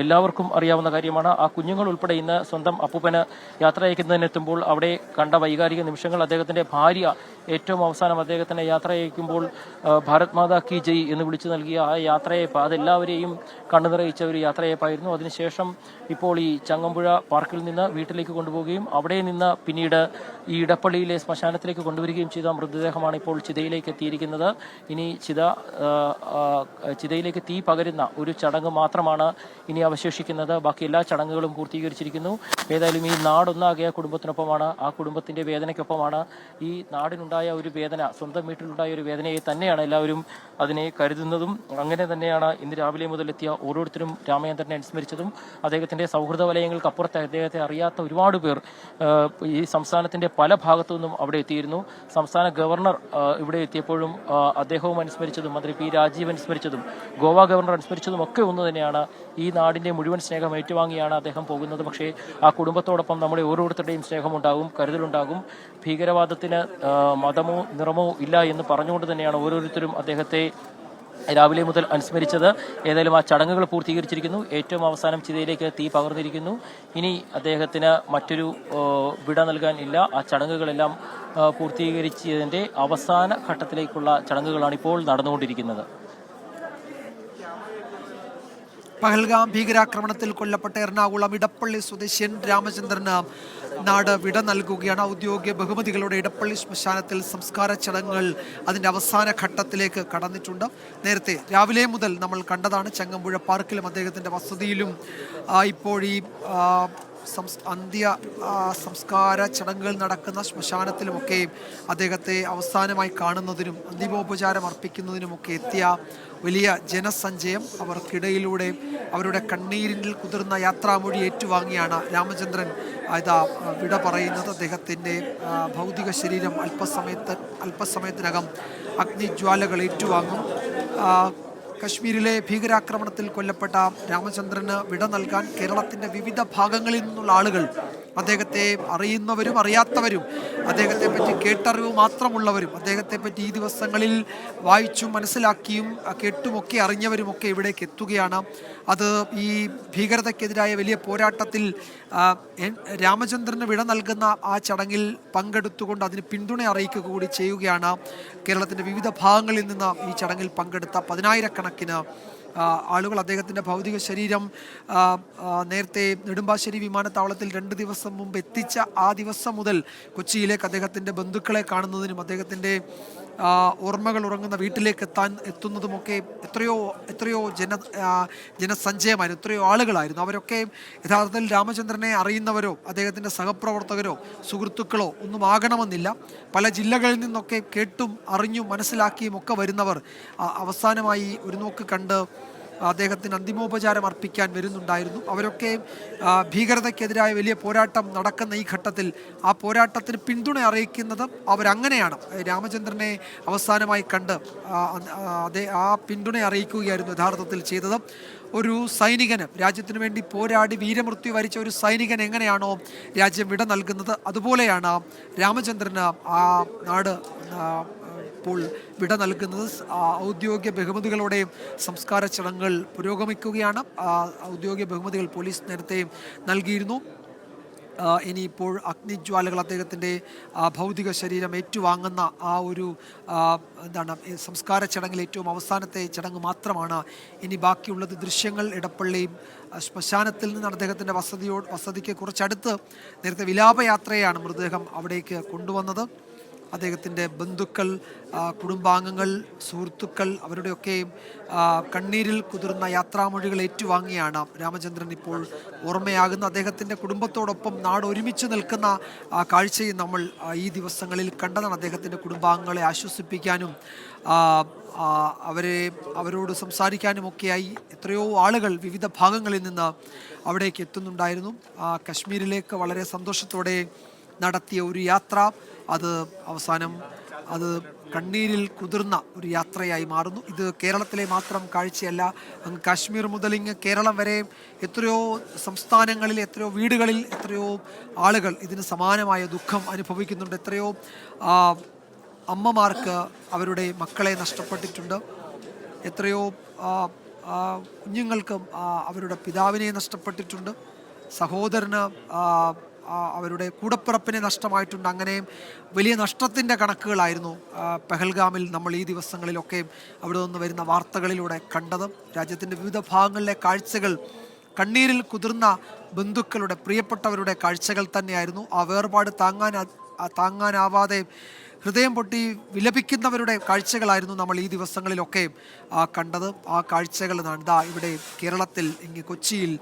എല്ലാവർക്കും അറിയാവുന്ന കാര്യമാണ്. ആ കുഞ്ഞുങ്ങൾ ഉൾപ്പെടെ ഇന്ന് സ്വന്തം അപ്പൂപ്പന് യാത്ര അയക്കുന്നതിനെത്തുമ്പോൾ അവിടെ കണ്ട വൈകാരിക നിമിഷങ്ങൾ, അദ്ദേഹത്തിന്റെ ഭാര്യ ഏറ്റവും അവസാനം അദ്ദേഹത്തിന് യാത്ര അയക്കുമ്പോൾ ഭാരത് മാതാ കി ജയ് എന്ന് വിളിച്ചു നൽകിയ ആ യാത്രയയപ്പ് അതെല്ലാവരെയും കണ്ണു നിറയിച്ച ഒരു യാത്രയയപ്പായിരുന്നു. അതിനുശേഷം ഇപ്പോൾ ഈ ചങ്ങമ്പുഴ പാർക്കിൽ നിന്ന് വീട്ടിലേക്ക് കൊണ്ടുപോവുകയും അവിടെ നിന്ന് പിന്നീട് ഈ ഇടപ്പള്ളിയിലെ ശ്മശാനത്തിലേക്ക് കൊണ്ടുവരികയും ചെയ്ത മൃതദേഹമാണ് ഇപ്പോൾ ചിതയിലേക്ക് എത്തിയിരിക്കുന്നത്. ഇനി ചിതയിലേക്ക് തീ പകരുന്ന ഒരു ചടങ്ങ് മാത്രമാണ് ഇനി അവശേഷിക്കുന്നത്. ബാക്കി എല്ലാ ചടങ്ങുകളും പൂർത്തീകരിച്ചിരിക്കുന്നു. ഏതായാലും ഈ നാടൊന്നാകെ കുടുംബത്തിനൊപ്പമാണ്. ആ കുടുംബത്തിൻ്റെ വേദനയ്ക്കൊപ്പമാണ്. ഈ നാടിനുണ്ടായ ഒരു വേദന, സ്വന്തം വീട്ടിലുണ്ടായ ഒരു വേദനയെ തന്നെയാണ് എല്ലാവരും അതിനെ കരുതുന്നതും. അങ്ങനെ തന്നെയാണ് ഇന്ന് രാവിലെ മുതൽ എത്തിയ ഓരോരുത്തരും രാമചന്ദ്രനെ അനുസ്മരിച്ചതും. അദ്ദേഹത്തിൻ്റെ സൗഹൃദ വലയങ്ങൾക്കപ്പുറത്ത് അദ്ദേഹത്തെ അറിയാത്ത ഒരുപാട് പേർ ഈ സംസ്ഥാനത്തിൻ്റെ പല ഭാഗത്തു നിന്നും അവിടെ എത്തിയിരുന്നു. സംസ്ഥാന ഗവർണർ ഇവിടെ എത്തിയപ്പോഴും അദ്ദേഹവും അനുസ്മരിച്ചതും മന്ത്രി പി രാജീവ് അനുസ്മരിച്ചതും ഗോവ ഗവർണർ അനുസ്മരിച്ചതും ഒക്കെ ഒന്ന് തന്നെയാണ്. ഈ നാടിൻ്റെ മുഴുവൻ സ്നേഹം ഏറ്റുവാങ്ങിയാണ് അദ്ദേഹം പോകുന്നത്. പക്ഷേ ആ കുടുംബത്തോടൊപ്പം നമ്മുടെ ഓരോരുത്തരുടെയും സ്നേഹമുണ്ടാകും, കരുതലുണ്ടാകും. ഭീകരവാദത്തിന് മതമോ നിറമോ ഇല്ല എന്ന് പറഞ്ഞുകൊണ്ട് തന്നെയാണ് ഓരോരുത്തരും അദ്ദേഹത്തെ രാവിലെ മുതൽ അനുസ്മരിച്ചത്. ഏതായാലും ആ ചടങ്ങുകൾ പൂർത്തീകരിച്ചിരിക്കുന്നു. ഏറ്റവും അവസാനം ചിതയിലേക്ക് തീ പകർന്നിരിക്കുന്നു. ഇനി അദ്ദേഹത്തിന് മറ്റൊരു വിട നൽകാൻ ഇല്ല. ആ ചടങ്ങുകളെല്ലാം പൂർത്തീകരിച്ചതിൻ്റെ അവസാന ഘട്ടത്തിലേക്കുള്ള ചടങ്ങുകളാണ് ഇപ്പോൾ നടന്നുകൊണ്ടിരിക്കുന്നത്. പഹൽഗാം ഭീകരാക്രമണത്തിൽ കൊല്ലപ്പെട്ട എറണാകുളം ഇടപ്പള്ളി സ്വദേശിയൻ രാമചന്ദ്രന് നാട് വിട നൽകുകയാണ്. ഔദ്യോഗിക ബഹുമതികളോടെ ഇടപ്പള്ളി ശ്മശാനത്തിൽ സംസ്കാര ചടങ്ങുകൾ അതിൻ്റെ അവസാന ഘട്ടത്തിലേക്ക് കടന്നിട്ടുണ്ട്. നേരത്തെ രാവിലെ മുതൽ നമ്മൾ കണ്ടതാണ്. ചങ്ങമ്പുഴ പാർക്കിലും അദ്ദേഹത്തിൻ്റെ വസതിയിലും ഇപ്പോൾ ഈ അന്ത്യ സംസ്കാര ചടങ്ങുകൾ നടക്കുന്ന ശ്മശാനത്തിലുമൊക്കെ അദ്ദേഹത്തെ അവസാനമായി കാണുന്നതിനും അന്തിമോപചാരം അർപ്പിക്കുന്നതിനുമൊക്കെ എത്തിയ വലിയ ജനസഞ്ചയം. അവർക്കിടയിലൂടെ അവരുടെ കണ്ണീരിൽ കുതിർന്ന യാത്രാമൊഴി ഏറ്റുവാങ്ങിയാണ് രാമചന്ദ്രൻ ഇതാ വിട പറയുന്നത്. അദ്ദേഹത്തിൻ്റെ ഭൗതിക ശരീരം അല്പസമയത്തിനകം അഗ്നിജ്വാലകൾ ഏറ്റുവാങ്ങും. കശ്മീരിലെ ഭീകരാക്രമണത്തിൽ കൊല്ലപ്പെട്ട രാമചന്ദ്രന് വിട നൽകാൻ കേരളത്തിൻ്റെ വിവിധ ഭാഗങ്ങളിൽ നിന്നുള്ള ആളുകൾ, അദ്ദേഹത്തെ അറിയുന്നവരും അറിയാത്തവരും, അദ്ദേഹത്തെ പറ്റി കേട്ടറിവ് മാത്രമുള്ളവരും, അദ്ദേഹത്തെ പറ്റി ഈ ദിവസങ്ങളിൽ വായിച്ചും മനസ്സിലാക്കിയും കേട്ടുമൊക്കെ അറിഞ്ഞവരുമൊക്കെ ഇവിടേക്ക് എത്തുകയാണ്. അത് ഈ ഭീകരതയ്ക്കെതിരായ വലിയ പോരാട്ടത്തിൽ രാമചന്ദ്രന് വിട നൽകുന്ന ആ ചടങ്ങിൽ പങ്കെടുത്തുകൊണ്ട് അതിന് പിന്തുണ അറിയിക്കുക കൂടി ചെയ്യുകയാണ്. കേരളത്തിൻ്റെ വിവിധ ഭാഗങ്ങളിൽ നിന്ന് ഈ ചടങ്ങിൽ പങ്കെടുത്ത പതിനായിരക്കണക്കിന് ആളുകൾ. അദ്ദേഹത്തിൻ്റെ ഭൗതിക ശരീരം നേരത്തെ നെടുമ്പാശ്ശേരി വിമാനത്താവളത്തിൽ 2 ദിവസം മുമ്പ് എത്തിച്ച ആ ദിവസം മുതൽ കൊച്ചിയിലേക്ക് അദ്ദേഹത്തിൻ്റെ ബന്ധുക്കളെ കാണുന്നതിനും അദ്ദേഹത്തിൻ്റെ ഓർമ്മകൾ ഉറങ്ങുന്ന വീട്ടിലേക്ക് എത്തുന്നതുമൊക്കെ എത്രയോ ജനസഞ്ചയമായിരുന്നു, എത്രയോ ആളുകളായിരുന്നു. അവരൊക്കെ യഥാർത്ഥത്തിൽ രാമചന്ദ്രനെ അറിയുന്നവരോ അദ്ദേഹത്തിൻ്റെ സഹപ്രവർത്തകരോ സുഹൃത്തുക്കളോ ഒന്നും ആകണമെന്നില്ല. പല ജില്ലകളിൽ നിന്നൊക്കെ കേട്ടും അറിഞ്ഞും മനസ്സിലാക്കിയും ഒക്കെ വരുന്നവർ അവസാനമായി ഒരു നോക്ക് കണ്ട് അദ്ദേഹത്തിന് അന്തിമോപചാരം അർപ്പിക്കാൻ വരുന്നുണ്ടായിരുന്നു. അവരൊക്കെ ഭീകരതയ്ക്കെതിരായ വലിയ പോരാട്ടം നടക്കുന്ന ഈ ഘട്ടത്തിൽ ആ പോരാട്ടത്തിന് പിന്തുണ അറിയിക്കുന്നത് അവരങ്ങനെയാണ്. രാമചന്ദ്രനെ അവസാനമായി കണ്ട് ആ പിന്തുണ അറിയിക്കുകയായിരുന്നു യഥാർത്ഥത്തിൽ ചെയ്തത്. ഒരു സൈനികന്, രാജ്യത്തിന് വേണ്ടി പോരാടി വീരമൃത്യു വരിച്ച ഒരു സൈനികൻ എങ്ങനെയാണോ രാജ്യം വിട നൽകുന്നത്, അതുപോലെയാണ് രാമചന്ദ്രന് ആ നാട് ഇപ്പോൾ വിട നൽകുന്നത്. ഔദ്യോഗിക ബഹുമതികളോടെയും സംസ്കാര ചടങ്ങുകൾ പുരോഗമിക്കുകയാണ്. ഔദ്യോഗിക ബഹുമതികൾ പോലീസ് നേരത്തെ നൽകിയിരുന്നു. ഇനിയിപ്പോൾ അഗ്നിജ്വാലകൾ അദ്ദേഹത്തിൻ്റെ ഭൗതിക ശരീരം ഏറ്റുവാങ്ങുന്ന ആ ഒരു സംസ്കാര ചടങ്ങിൽ ഏറ്റവും അവസാനത്തെ ചടങ്ങ് മാത്രമാണ് ഇനി ബാക്കിയുള്ളത്. ദൃശ്യങ്ങൾ ഇടപ്പള്ളി ശ്മശാനത്തിൽ നിന്നാണ് അദ്ദേഹത്തിൻ്റെ വസതിക്ക് കുറച്ചടുത്ത് നേരത്തെ വിലാപയാത്രയാണ് മൃതദേഹം അവിടേക്ക് കൊണ്ടുവന്നത്. അദ്ദേഹത്തിൻ്റെ ബന്ധുക്കൾ, കുടുംബാംഗങ്ങൾ, സുഹൃത്തുക്കൾ അവരുടെയൊക്കെ കണ്ണീരിൽ കുതിർന്ന യാത്രാമൊഴികൾ ഏറ്റുവാങ്ങിയാണ് രാമചന്ദ്രൻ ഇപ്പോൾ ഓർമ്മയാകുന്ന. അദ്ദേഹത്തിൻ്റെ കുടുംബത്തോടൊപ്പം നാട് ഒരുമിച്ച് നിൽക്കുന്ന കാഴ്ചയും നമ്മൾ ഈ ദിവസങ്ങളിൽ കണ്ടതാണ്. അദ്ദേഹത്തിൻ്റെ കുടുംബാംഗങ്ങളെ ആശ്വസിപ്പിക്കാനും അവരോട് സംസാരിക്കാനുമൊക്കെയായി എത്രയോ ആളുകൾ വിവിധ ഭാഗങ്ങളിൽ നിന്ന് അവിടേക്ക് എത്തുന്നുണ്ടായിരുന്നു. കശ്മീരിലേക്ക് വളരെ സന്തോഷത്തോടെ നടത്തിയ ഒരു യാത്ര അവസാനം കണ്ണീരിൽ കുതിർന്ന ഒരു യാത്രയായി മാറുന്നു. ഇത് കേരളത്തിലെ മാത്രം കാഴ്ചയല്ല. അങ്ങ് കാശ്മീർ മുതൽ ഇങ്ങ് കേരളം വരെ എത്രയോ സംസ്ഥാനങ്ങളിൽ, എത്രയോ വീടുകളിൽ, എത്രയോ ആളുകൾ ഇതിന് സമാനമായ ദുഃഖം അനുഭവിക്കുന്നുണ്ട്. എത്രയോ അമ്മമാർക്ക് അവരുടെ മക്കളെ നഷ്ടപ്പെട്ടിട്ടുണ്ട്. എത്രയോ കുഞ്ഞുങ്ങൾക്ക് അവരുടെ പിതാവിനെ നഷ്ടപ്പെട്ടിട്ടുണ്ട്. സഹോദരന് അവരുടെ കൂടപ്പിറപ്പിനെ നഷ്ടമായിട്ടുണ്ട്. അങ്ങനെ വലിയ നഷ്ടത്തിൻ്റെ കണക്കുകളായിരുന്നു പെഹൽഗാമിൽ നമ്മൾ ഈ ദിവസങ്ങളിലൊക്കെ അവിടെ നിന്ന് വരുന്ന വാർത്തകളിലൂടെ കണ്ടത്. രാജ്യത്തിൻ്റെ വിവിധ ഭാഗങ്ങളിലെ കാഴ്ചകൾ കണ്ണീരിൽ കുതിർന്ന ബന്ധുക്കളുടെ, പ്രിയപ്പെട്ടവരുടെ കാഴ്ചകൾ തന്നെയായിരുന്നു. ആ വേർപാട് താങ്ങാനാവാതെ ഹൃദയം പൊട്ടി വിലപിക്കുന്നവരുടെ കാഴ്ചകളായിരുന്നു നമ്മൾ ഈ ദിവസങ്ങളിലൊക്കെ കണ്ടത്. ആ കാഴ്ചകളാണ് ദാ ഇവിടെ കേരളത്തിൽ ഇങ്ങ് കൊച്ചിയിൽ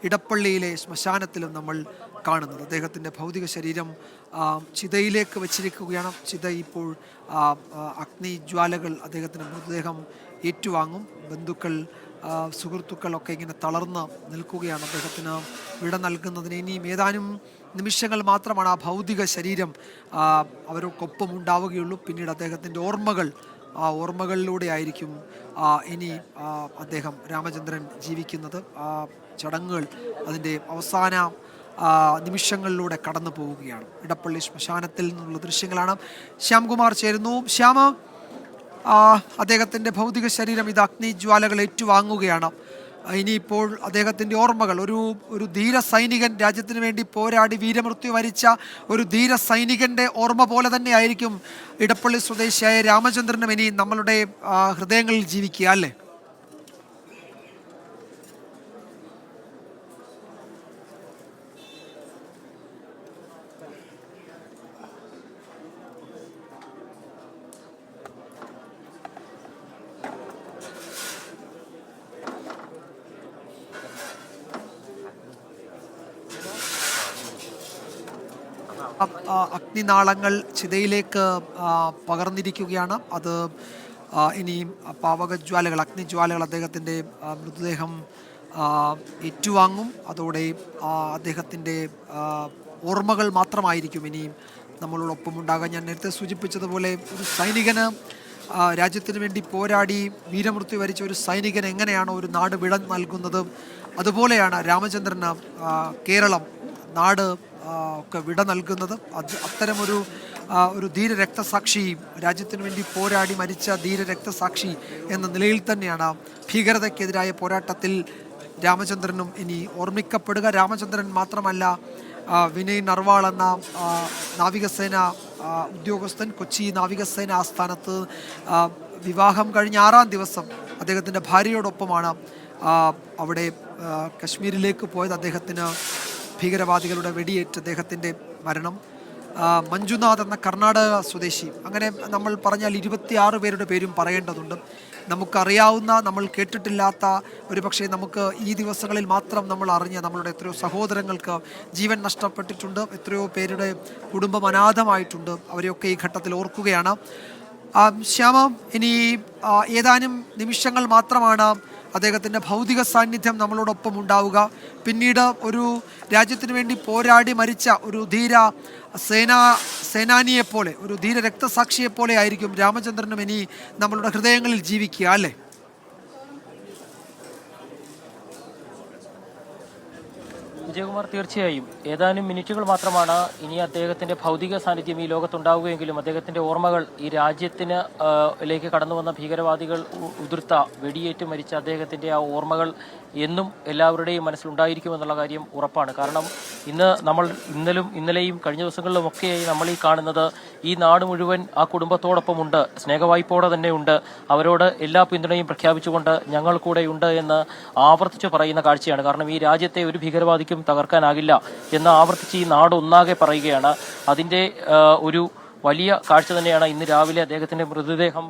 ഇടപ്പള്ളിയിലെ ശ്മശാനത്തിലും നമ്മൾ കാണുന്നത്. അദ്ദേഹത്തിൻ്റെ ഭൗതിക ശരീരം ചിതയിലേക്ക് വെച്ചിരിക്കുകയാണ്. ചിത ഇപ്പോൾ അഗ്നിജ്വാലകൾ അദ്ദേഹത്തിൻ്റെ മൃതദേഹം ഏറ്റുവാങ്ങും. ബന്ധുക്കൾ സുഹൃത്തുക്കളൊക്കെ ഇങ്ങനെ തളർന്ന് നിൽക്കുകയാണ്. അദ്ദേഹത്തിന് വിട നൽകുന്നതിന് ഇനിയും ഏതാനും നിമിഷങ്ങൾ മാത്രമാണ് ആ ഭൗതിക ശരീരം അവർക്കൊപ്പം ഉണ്ടാവുകയുള്ളൂ. പിന്നീട് അദ്ദേഹത്തിൻ്റെ ഓർമ്മകൾ, ആ ഓർമ്മകളിലൂടെ ആയിരിക്കും ഇനി അദ്ദേഹം രാമചന്ദ്രൻ ജീവിക്കുന്നത്. ആ ചടങ്ങുകൾ അതിൻ്റെ അവസാന നിമിഷങ്ങളിലൂടെ കടന്നു പോവുകയാണ്. ഇടപ്പള്ളി ശ്മശാനത്തിൽ നിന്നുള്ള ദൃശ്യങ്ങളാണ്. ശ്യാംകുമാർ ചേരുന്നു. ശ്യാമ, അദ്ദേഹത്തിൻ്റെ ഭൗതിക ശരീരം ഇത് അഗ്നിജ്വാലകൾ ഏറ്റുവാങ്ങുകയാണ്. ഇനിയിപ്പോൾ അദ്ദേഹത്തിൻ്റെ ഓർമ്മകൾ, ഒരു ധീര സൈനികൻ, രാജ്യത്തിന് വേണ്ടി പോരാടി വീരമൃത്യു വരിച്ച ഒരു ധീര സൈനികൻ്റെ ഓർമ്മ പോലെ തന്നെ ആയിരിക്കും ഇടപ്പള്ളി സ്വദേശിയായ രാമചന്ദ്രനും ഇനി നമ്മളുടെ ഹൃദയങ്ങളിൽ ജീവിക്കുക, അല്ലേ? അഗ്നിനാളങ്ങൾ ചിതയിലേക്ക് പകർന്നിരിക്കുകയാണ്. അത് ഇനിയും പാവകജ്വാലകൾ, അഗ്നിജ്വാലകൾ അദ്ദേഹത്തിൻ്റെ മൃതദേഹം ഏറ്റുവാങ്ങും. അതോടെ അദ്ദേഹത്തിൻ്റെ ഓർമ്മകൾ മാത്രമായിരിക്കും ഇനിയും നമ്മളോടൊപ്പം ഉണ്ടാകാൻ. ഞാൻ നേരത്തെ സൂചിപ്പിച്ചതുപോലെ ഒരു സൈനികന്, രാജ്യത്തിന് വേണ്ടി പോരാടി വീരമൃത്യു വരിച്ച ഒരു സൈനികൻ എങ്ങനെയാണോ ഒരു നാട് വിട നൽകുന്നത്, അതുപോലെയാണ് രാമചന്ദ്രന് കേരളം, നാട് ഒക്കെ വിട നൽകുന്നത്. അത്തരമൊരു ധീര രക്തസാക്ഷി, രാജ്യത്തിന് വേണ്ടി പോരാടി മരിച്ച ധീര രക്തസാക്ഷി എന്ന നിലയിൽ തന്നെയാണ് ഭീകരതയ്ക്കെതിരായ പോരാട്ടത്തിൽ രാമചന്ദ്രനും ഇനി ഓർമ്മിക്കപ്പെടുക. രാമചന്ദ്രൻ മാത്രമല്ല, വിനയ് നർവാൾ എന്ന നാവികസേന ഉദ്യോഗസ്ഥൻ കൊച്ചി നാവികസേന ആസ്ഥാനത്ത് വിവാഹം കഴിഞ്ഞ 6-ാം ദിവസം അദ്ദേഹത്തിൻ്റെ ഭാര്യയോടൊപ്പമാണ് അവിടെ കശ്മീരിലേക്ക് പോയത്. അദ്ദേഹത്തിന് ഭീകരവാദികളുടെ വെടിയേറ്റ് അദ്ദേഹത്തിൻ്റെ മരണം. മഞ്ജുനാഥ് എന്ന കർണാടക സ്വദേശി, അങ്ങനെ നമ്മൾ പറഞ്ഞാൽ 26 പേരുടെ പേരും പറയേണ്ടതുണ്ട്. നമുക്കറിയാവുന്ന, നമ്മൾ കേട്ടിട്ടില്ലാത്ത, ഒരുപക്ഷെ നമുക്ക് ഈ ദിവസങ്ങളിൽ മാത്രം നമ്മൾ അറിഞ്ഞ നമ്മളുടെ എത്രയോ സഹോദരങ്ങൾക്ക് ജീവൻ നഷ്ടപ്പെട്ടിട്ടുണ്ട്. എത്രയോ പേരുടെ കുടുംബം അനാഥമായിട്ടുണ്ട്. അവരെയൊക്കെ ഈ ഘട്ടത്തിൽ ഓർക്കുകയാണ്. ശ്യാമം, ഇനി ഏതാനും നിമിഷങ്ങൾ മാത്രമാണ് അദ്ദേഹത്തിൻ്റെ ഭൗതിക സാന്നിധ്യം നമ്മളോടൊപ്പം ഉണ്ടാവുക. പിന്നീട് ഒരു രാജ്യത്തിന് വേണ്ടി പോരാടി മരിച്ച ഒരു ധീര സേനാനിയെപ്പോലെ, ഒരു ധീര രക്തസാക്ഷിയെപ്പോലെ ആയിരിക്കും രാമചന്ദ്രനും ഇനി നമ്മളുടെ ഹൃദയങ്ങളിൽ ജീവിക്കുക, അല്ലേ? വിജയകുമാർ, തീർച്ചയായും ഏതാനും മിനിറ്റുകൾ മാത്രമാണ് ഇനി അദ്ദേഹത്തിന്റെ ഭൗതിക സാന്നിധ്യം ഈ ലോകത്തുണ്ടാവുകയെങ്കിലും അദ്ദേഹത്തിന്റെ ഓർമ്മകൾ, ഈ രാജ്യത്തിന് ലേക്ക് കടന്നു വന്ന ഭീകരവാദികൾ ഉതിർത്ത വെടിയേറ്റ് മരിച്ച അദ്ദേഹത്തിന്റെ ആ ഓർമ്മകൾ എന്നും എല്ലാവരുടെയും മനസ്സിലുണ്ടായിരിക്കുമെന്നുള്ള കാര്യം ഉറപ്പാണ്. കാരണം നമ്മൾ ഇന്നലെയും കഴിഞ്ഞ ദിവസങ്ങളിലുമൊക്കെയായി നമ്മൾ ഈ കാണുന്നത്, ഈ നാട് മുഴുവൻ ആ കുടുംബത്തോടൊപ്പമുണ്ട്, സ്നേഹവായ്പോടെ തന്നെ ഉണ്ട്, അവരോട് എല്ലാ പിന്തുണയും പ്രഖ്യാപിച്ചുകൊണ്ട് ഞങ്ങൾ കൂടെയുണ്ട് എന്ന് ആവർത്തിച്ച് പറയുന്ന കാഴ്ചയാണ്. കാരണം ഈ രാജ്യത്തെ ഒരു ഭീകരവാദിക്കും തകർക്കാനാകില്ല എന്ന് ആവർത്തിച്ച് ഈ നാട് ഒന്നാകെ പറയുകയാണ്. അതിൻ്റെ ഒരു വലിയ കാഴ്ച തന്നെയാണ് ഇന്ന് രാവിലെ അദ്ദേഹത്തിന്റെ മൃതദേഹം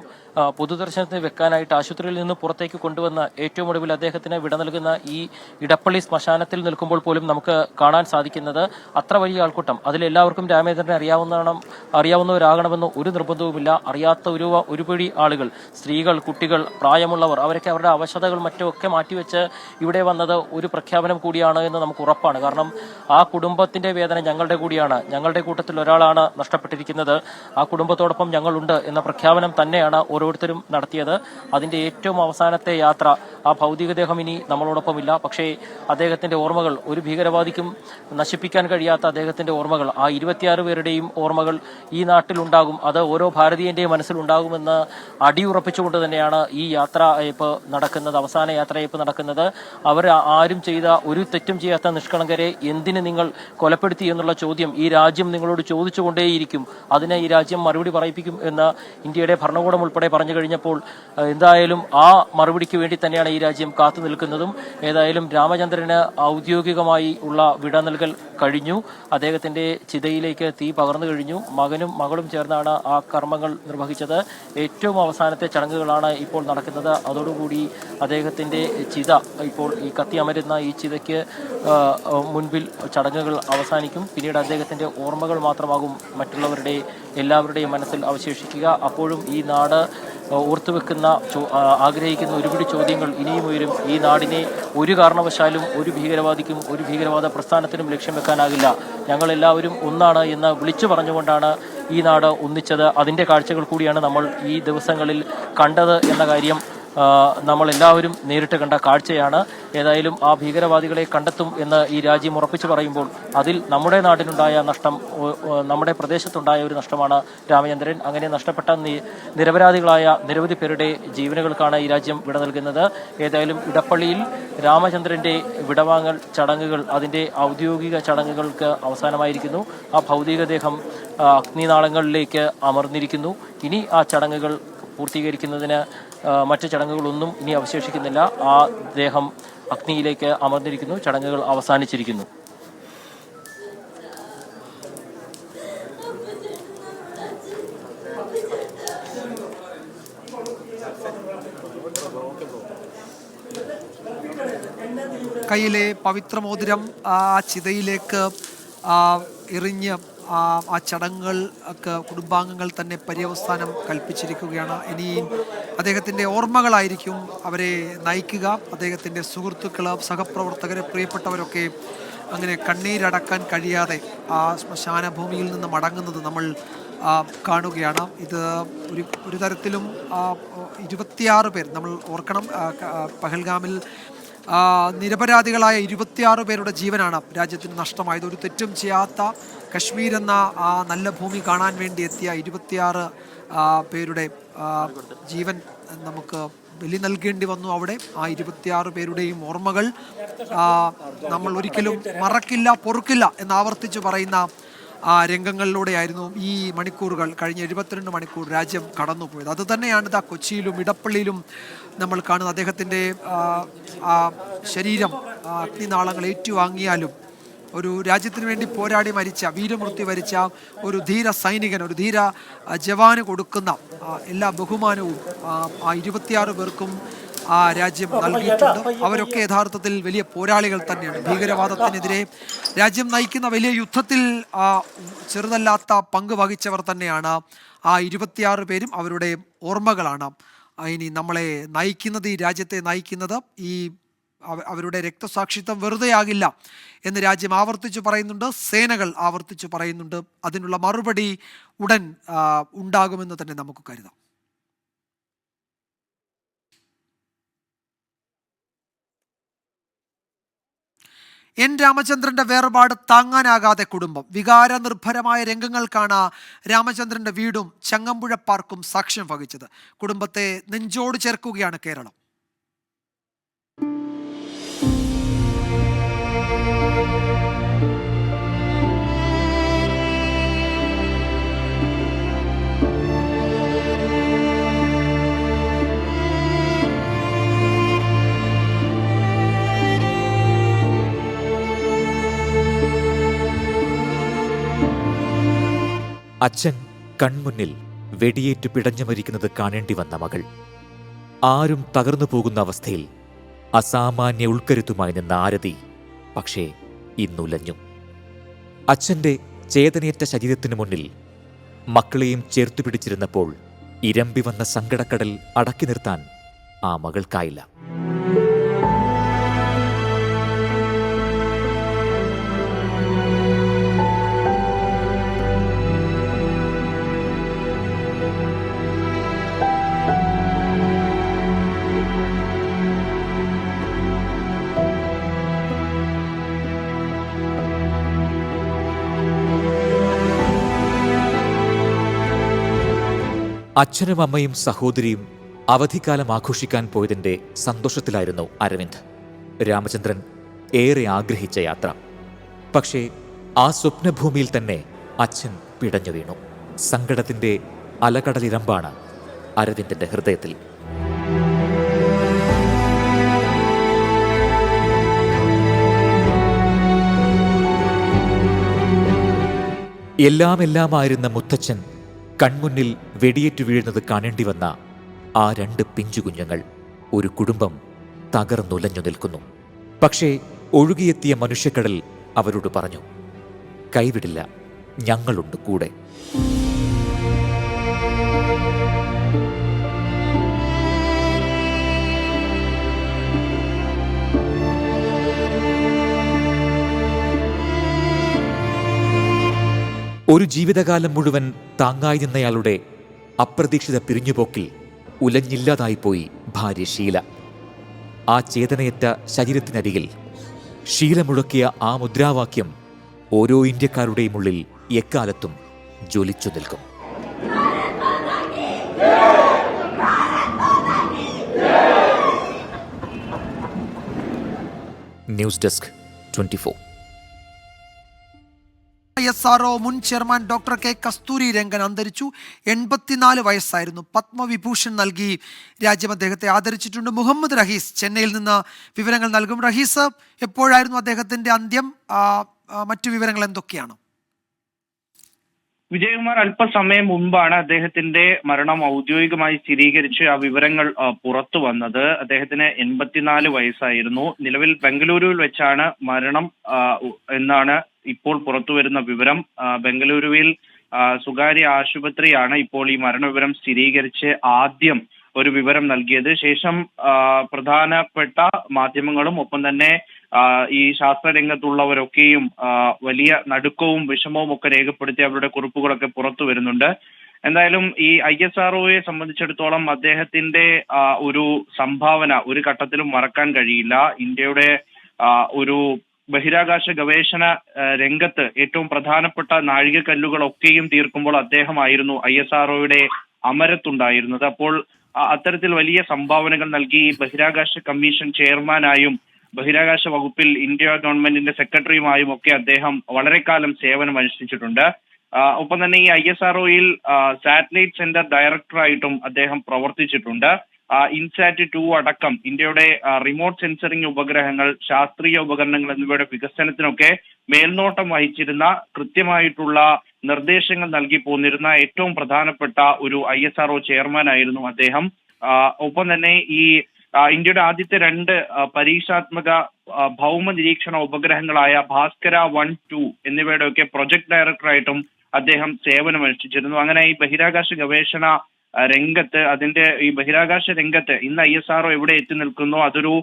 പൊതുദർശനത്തിന് വെക്കാനായിട്ട് ആശുപത്രിയിൽ നിന്ന് പുറത്തേക്ക് കൊണ്ടുവന്ന് ഏറ്റവും ഒടുവിൽ അദ്ദേഹത്തിന് വിട നൽകുന്ന ഈ ഇടപ്പള്ളി ശ്മശാനത്തിൽ നിൽക്കുമ്പോൾ പോലും നമുക്ക് കാണാൻ സാധിക്കുന്നത് അത്ര വലിയ ആൾക്കൂട്ടം. അതിലെല്ലാവർക്കും രാമചന്ദ്രനെ അറിയാവുന്നവരാകണമെന്ന് ഒരു നിർബന്ധവുമില്ല. അറിയാത്ത ഒരു പിടി ആളുകൾ, സ്ത്രീകൾ, കുട്ടികൾ, പ്രായമുള്ളവർ, അവരൊക്കെ അവരുടെ അവശതകൾ മറ്റുമൊക്കെ മാറ്റിവെച്ച് ഇവിടെ വന്നത് ഒരു പ്രഖ്യാപനം കൂടിയാണ് എന്ന് നമുക്ക് ഉറപ്പാണ്. കാരണം ആ കുടുംബത്തിന്റെ വേദന ഞങ്ങളുടെ കൂടിയാണ്. ഞങ്ങളുടെ കൂട്ടത്തിൽ ഒരാളാണ് നഷ്ടപ്പെട്ടിരിക്കുന്നത്, ആ കുടുംബത്തോടൊപ്പം ഞങ്ങളുണ്ട് എന്ന പ്രഖ്യാപനം തന്നെയാണ് ഓരോരുത്തരും നടത്തിയത്. അതിന്റെ ഏറ്റവും അവസാനത്തെ യാത്ര, ആ ഭൗതികദേഹം ഇനി നമ്മളോടൊപ്പമില്ല. പക്ഷേ അദ്ദേഹത്തിന്റെ ഓർമ്മകൾ, ഒരു ഭീകരവാദിക്കും നശിപ്പിക്കാൻ കഴിയാത്ത അദ്ദേഹത്തിന്റെ ഓർമ്മകൾ, ആ 26 പേരുടെയും ഓർമ്മകൾ ഈ നാട്ടിലുണ്ടാകും. അത് ഓരോ ഭാരതീയന്റെയും മനസ്സിലുണ്ടാകുമെന്ന് അടിയുറപ്പിച്ചുകൊണ്ട് തന്നെയാണ് ഈ യാത്രയയപ്പ് നടക്കുന്നത്, അവസാന യാത്രയയപ്പ് നടക്കുന്നത്. അവർ ആരും ചെയ്ത ഒരു തെറ്റും ചെയ്യാത്ത നിഷ്കളങ്കരെ എന്തിന് നിങ്ങൾ കൊലപ്പെടുത്തി എന്നുള്ള ചോദ്യം ഈ രാജ്യം നിങ്ങളോട് ചോദിച്ചുകൊണ്ടേയിരിക്കും. അതിന് ഈ രാജ്യം മറുപടി പറയിപ്പിക്കും എന്ന് ഇന്ത്യയുടെ ഭരണകൂടം ഉൾപ്പെടെ പറഞ്ഞു കഴിഞ്ഞപ്പോൾ എന്തായാലും ആ മറുപടിക്ക് വേണ്ടി തന്നെയാണ് ഈ രാജ്യം കാത്തു നിൽക്കുന്നതും. ഏതായാലും രാമചന്ദ്രന് ഔദ്യോഗികമായി ഉള്ള വിട നൽകൽ കഴിഞ്ഞു. അദ്ദേഹത്തിന്റെ ചിതയിലേക്ക് തീ പകർന്നു കഴിഞ്ഞു. മകനും മകളും ചേർന്നാണ് ആ കർമ്മങ്ങൾ നിർവഹിച്ചത്. ഏറ്റവും അവസാനത്തെ ചടങ്ങുകളാണ് ഇപ്പോൾ നടക്കുന്നത്. അതോടുകൂടി അദ്ദേഹത്തിന്റെ ചിത ഇപ്പോൾ ഈ കത്തിയമരുന്ന ഈ ചിതയ്ക്ക് മുൻപിൽ ചടങ്ങുകൾ അവസാനിക്കും. പിന്നീട് അദ്ദേഹത്തിന്റെ ഓർമ്മകൾ മാത്രമാകും മറ്റുള്ളവരുടെ എല്ലാവരുടെയും മനസ്സിൽ അവശേഷിക്കുക. അപ്പോഴും ഈ നാട് ഓർത്തുവെക്കുന്ന ആഗ്രഹിക്കുന്ന ഒരുപിടി ചോദ്യങ്ങൾ ഇനിയും ഉയരും. ഈ നാടിനെ ഒരു കാരണവശാലും ഒരു ഭീകരവാദിക്കും ഒരു ഭീകരവാദ പ്രസ്ഥാനത്തിനും ലക്ഷ്യം വെക്കാനാകില്ല. ഞങ്ങളെല്ലാവരും ഒന്നാണ് എന്ന് വിളിച്ചു പറഞ്ഞുകൊണ്ടാണ് ഈ നാട് ഒന്നിച്ചത്. അതിൻ്റെ കാഴ്ചകൾ കൂടിയാണ് നമ്മൾ ഈ ദിവസങ്ങളിൽ കണ്ടത് എന്ന കാര്യം നമ്മളെല്ലാവരും നേരിട്ട് കണ്ട കാഴ്ചയാണ്. ഏതായാലും ആ ഭീകരവാദികളെ കണ്ടെത്തും എന്ന് ഈ രാജ്യം ഉറപ്പിച്ചു പറയുമ്പോൾ അതിൽ നമ്മുടെ നാടിനുണ്ടായ നഷ്ടം, നമ്മുടെ പ്രദേശത്തുണ്ടായ ഒരു നഷ്ടമാണ് രാമചന്ദ്രൻ. അങ്ങനെ നഷ്ടപ്പെട്ട നിരപരാധികളായ നിരവധി പേരുടെ ജീവനുകൾക്കാണ് ഈ രാജ്യം വിട നൽകുന്നത്. ഏതായാലും ഇടപ്പള്ളിയിൽ രാമചന്ദ്രന്റെ വിടവാങ്ങൽ ചടങ്ങുകൾ, അതിൻ്റെ ഔദ്യോഗിക ചടങ്ങുകൾക്ക് അവസാനമായിരിക്കുന്നു. ആ ഭൗതികദേഹം അഗ്നിനാളങ്ങളിലേക്ക് അമർന്നിരിക്കുന്നു. ഇനി ആ ചടങ്ങുകൾ പൂർത്തീകരിക്കുന്നതിന് മറ്റ് ചടങ്ങുകളൊന്നും ഇനി അവശേഷിക്കുന്നില്ല. ആ ദേഹം അഗ്നിയിലേക്ക് അമർന്നിരിക്കുന്നു. ചടങ്ങുകൾ അവസാനിച്ചിരിക്കുന്നു. കയ്യിലെ പവിത്രമോതിരം ആ ചിതയിലേക്ക് എറിഞ്ഞ് ആ ചടങ്ങുകൾ ഒക്കെ കുടുംബാംഗങ്ങൾ തന്നെ പര്യവസാനം കൽപ്പിച്ചിരിക്കുകയാണ്. ഇനിയും അദ്ദേഹത്തിൻ്റെ ഓർമ്മകളായിരിക്കും അവരെ നയിക്കുക. അദ്ദേഹത്തിൻ്റെ സുഹൃത്തുക്കൾ, സഹപ്രവർത്തകർ, പ്രിയപ്പെട്ടവരൊക്കെ അങ്ങനെ കണ്ണീരടക്കാൻ കഴിയാതെ ആ ശ്മശാന ഭൂമിയിൽ നിന്ന് മടങ്ങുന്നത് നമ്മൾ കാണുകയാണ്. ഇത് ഒരു തരത്തിലും 26 പേർ, നമ്മൾ ഓർക്കണം, പഹൽഗാമിൽ നിരപരാധികളായ 26 പേരുടെ ജീവനാണ് രാജ്യത്തിന് നഷ്ടമായത്. ഒരു തെറ്റും ചെയ്യാത്ത കശ്മീർ എന്ന ആ നല്ല ഭൂമി കാണാൻ വേണ്ടി എത്തിയ 26 പേരുടെ ജീവൻ നമുക്ക് ബലി നൽകേണ്ടി വന്നു അവിടെ. ആ 26 പേരുടെയും ഓർമ്മകൾ നമ്മൾ ഒരിക്കലും മറക്കില്ല, പൊറുക്കില്ല എന്ന് ആവർത്തിച്ച് പറയുന്ന രംഗങ്ങളിലൂടെയായിരുന്നു ഈ മണിക്കൂറുകൾ, കഴിഞ്ഞ 72 മണിക്കൂർ രാജ്യം കടന്നുപോയത്. അതുതന്നെയാണ് ഇതാ കൊച്ചിയിലും ഇടപ്പള്ളിയിലും നമ്മൾ കാണുന്നത്. അദ്ദേഹത്തിൻ്റെ ശരീരം അഗ്നിനാളങ്ങൾ ഏറ്റുവാങ്ങിയാലും ഒരു രാജ്യത്തിന് വേണ്ടി പോരാടി മരിച്ച, വീരമൃത്യു വരിച്ച ഒരു ധീര സൈനികൻ, ഒരു ധീര ജവാന് കൊടുക്കുന്ന എല്ലാ ബഹുമാനവും ആ 26 പേർക്കും ആ രാജ്യം നൽകിയിട്ടുണ്ട്. അവരൊക്കെ യഥാർത്ഥത്തിൽ വലിയ പോരാളികൾ തന്നെയാണ്. ഭീകരവാദത്തിനെതിരെ രാജ്യം നയിക്കുന്ന വലിയ യുദ്ധത്തിൽ ചെറുതല്ലാത്ത പങ്ക് വഹിച്ചവർ തന്നെയാണ് ആ 26 പേരും. അവരുടെ ഓർമ്മകളാണ് ഇനി നമ്മളെ നയിക്കുന്നത്, ഈ രാജ്യത്തെ നയിക്കുന്നത്. ഈ അവരുടെ രക്തസാക്ഷിത്വം വെറുതെയാകില്ല എന്ന് രാജ്യം ആവർത്തിച്ചു പറയുന്നുണ്ട്, സേനകൾ ആവർത്തിച്ചു പറയുന്നുണ്ട്. അതിനുള്ള മറുപടി ഉടൻ ഉണ്ടാകുമെന്ന് തന്നെ നമുക്ക് കരുതാം. എൻ രാമചന്ദ്രന്റെ വേർപാട് താങ്ങാനാകാതെ കുടുംബം. വികാരനിർഭരമായ രംഗങ്ങൾക്കാണ് രാമചന്ദ്രന്റെ വീടും ചങ്ങമ്പുഴ പാർക്കും സാക്ഷ്യം വഹിച്ചത്. കുടുംബത്തെ നെഞ്ചോട് ചേർക്കുകയാണ് കേരളം. അച്ഛൻ കൺമുന്നിൽ വെടിയേറ്റ് പിടഞ്ഞു മരിക്കുന്നത് കാണേണ്ടി വന്ന മകൾ, ആരും തകർന്നു പോകുന്ന അവസ്ഥയിൽ അസാമാന്യ ഉൾക്കരുത്തുമായി നിന്ന ആരതി പക്ഷേ ഇന്നുലഞ്ഞു. അച്ഛൻ്റെ ചേതനയേറ്റ ശരീരത്തിനു മുന്നിൽ മക്കളെയും ചേർത്തു പിടിച്ചിരുന്നപ്പോൾ ഇരമ്പി വന്ന സങ്കടക്കടൽ അടക്കി നിർത്താൻ ആ മകൾക്കായില്ല. അച്ഛനും അമ്മയും സഹോദരിയും അവധിക്കാലം ആഘോഷിക്കാൻ പോയതിൻ്റെ സന്തോഷത്തിലായിരുന്നു അരവിന്ദ്. രാമചന്ദ്രൻ ഏറെ ആഗ്രഹിച്ച യാത്ര. പക്ഷേ ആ സ്വപ്നഭൂമിയിൽ തന്നെ അച്ഛൻ പിടഞ്ഞു വീണു. സങ്കടത്തിൻ്റെ അലകടലിരമ്പാണ് അരവിന്ദന്റെ ഹൃദയത്തിൽ. എല്ലാമായിരുന്ന മുത്തച്ഛൻ കൺമുന്നിൽ വെടിയേറ്റു വീഴുന്നത് കാണേണ്ടി വന്ന ആ 2 പിഞ്ചു കുഞ്ഞുങ്ങൾ, ഒരു കുടുംബം തകർന്നുലഞ്ഞു നിൽക്കുന്നു. പക്ഷേ ഒഴുകിയെത്തിയ മനുഷ്യക്കടൽ അവരോട് പറഞ്ഞു, കൈവിടില്ല, ഞങ്ങളുണ്ട് കൂടെ. ഒരു ജീവിതകാലം മുഴുവൻ താങ്ങായി നിന്നയാളുടെ അപ്രതീക്ഷിത പിരിഞ്ഞുപോക്കിൽ ഉലഞ്ഞില്ലാതായിപ്പോയി ഭാര്യ ഷീല. ആ ചേതനയറ്റ ശരീരത്തിനരികിൽ ഷീല മുഴക്കിയ ആ മുദ്രാവാക്യം ഓരോ ഇന്ത്യക്കാരുടെയും ഉള്ളിൽ എക്കാലത്തും ജ്വലിച്ചു നിൽക്കും. News desk 24. ISRO മുൻ chairman doctor K Kasturi Rangan അന്തരിച്ചു. 84 വയസ്സായിരുന്നു. പത്മവിഭൂഷൺ നൽകി രാജ്യം അദ്ദേഹത്തെ ആദരിച്ചിട്ടുണ്ട്. മുഹമ്മദ് റഹീസ് ചെന്നൈയിൽ നിന്ന് വിവരങ്ങൾ നൽകും. റഹീസ്, എപ്പോഴായിരുന്നു അദ്ദേഹത്തിന്റെ അന്ത്യം? മറ്റു വിവരങ്ങൾ എന്തൊക്കെയാണ്? വിജയകുമാർ, അല്പസമയം മുമ്പാണ് അദ്ദേഹത്തിന്റെ മരണം ഔദ്യോഗികമായി സ്ഥിരീകരിച്ച് ആ വിവരങ്ങൾ പുറത്തു വന്നത്. അദ്ദേഹത്തിന് 84 വയസ്സായിരുന്നു. നിലവിൽ ബംഗളൂരുവിൽ വെച്ചാണ് മരണം എന്നാണ് ഇപ്പോൾ പുറത്തുവരുന്ന വിവരം. ബംഗളൂരുവിൽ സ്വകാര്യ ആശുപത്രിയാണ് ഇപ്പോൾ ഈ മരണവിവരം സ്ഥിരീകരിച്ച് ആദ്യം ഒരു വിവരം നൽകിയത്. ശേഷം പ്രധാനപ്പെട്ട മാധ്യമങ്ങളും ഒപ്പം തന്നെ ഈ ശാസ്ത്രരംഗത്തുള്ളവരൊക്കെയും വലിയ നടുക്കവും വിഷമവും ഒക്കെ രേഖപ്പെടുത്തി അവരുടെ കുറിപ്പുകളൊക്കെ പുറത്തു വരുന്നുണ്ട്. എന്തായാലും ഈ ISROയെ സംബന്ധിച്ചിടത്തോളം അദ്ദേഹത്തിന്റെ ഒരു സംഭാവന ഒരു ഘട്ടത്തിലും മറക്കാൻ കഴിയില്ല. ഇന്ത്യയുടെ ഒരു ബഹിരാകാശ ഗവേഷണ രംഗത്ത് ഏറ്റവും പ്രധാനപ്പെട്ട നാഴികക്കല്ലുകളൊക്കെയും തീർക്കുമ്പോൾ അദ്ദേഹമായിരുന്നു ISROയുടെ അമരത്തുണ്ടായിരുന്നത്. അപ്പോൾ അത്തരത്തിൽ വലിയ സംഭാവനകൾ നൽകി ബഹിരാകാശ കമ്മീഷൻ ചെയർമാനായും ബഹിരാകാശ വകുപ്പിൽ ഇന്ത്യ ഗവൺമെന്റിന്റെ സെക്രട്ടറിയുമായും ഒക്കെ അദ്ദേഹം വളരെ കാലം സേവനം അനുഷ്ഠിച്ചിട്ടുണ്ട്. ഒപ്പം തന്നെ ഈ ISROയിൽ സാറ്റലൈറ്റ് സെന്റർ ഡയറക്ടറായിട്ടും അദ്ദേഹം പ്രവർത്തിച്ചിട്ടുണ്ട്. ഇൻസാറ്റ് 2 അടക്കം ഇന്ത്യയുടെ റിമോട്ട് സെൻസറിംഗ് ഉപഗ്രഹങ്ങൾ, ശാസ്ത്രീയ ഉപകരണങ്ങൾ എന്നിവയുടെ വികസനത്തിനൊക്കെ മേൽനോട്ടം വഹിച്ചിരുന്ന, കൃത്യമായിട്ടുള്ള നിർദ്ദേശങ്ങൾ നൽകി പോന്നിരുന്ന ഏറ്റവും പ്രധാനപ്പെട്ട ഒരു ISRO ചെയർമാനായിരുന്നു അദ്ദേഹം. ഒപ്പം തന്നെ ഈ ഇന്ത്യയുടെ ആദ്യത്തെ 2 പരീക്ഷാത്മക ഭൗമ നിരീക്ഷണ ഉപഗ്രഹങ്ങളായ ഭാസ്കര 1, 2 എന്നിവയുടെയൊക്കെ പ്രൊജക്ട് ഡയറക്ടറായിട്ടും അദ്ദേഹം സേവനം അനുഷ്ഠിച്ചിരുന്നു. അങ്ങനെ ഈ ബഹിരാകാശ ഗവേഷണ രംഗത്ത്, ഈ ബഹിരാകാശ രംഗത്ത് ഇന്ന് ISRO എവിടെ എത്തി നിൽക്കുന്നോ അതൊരു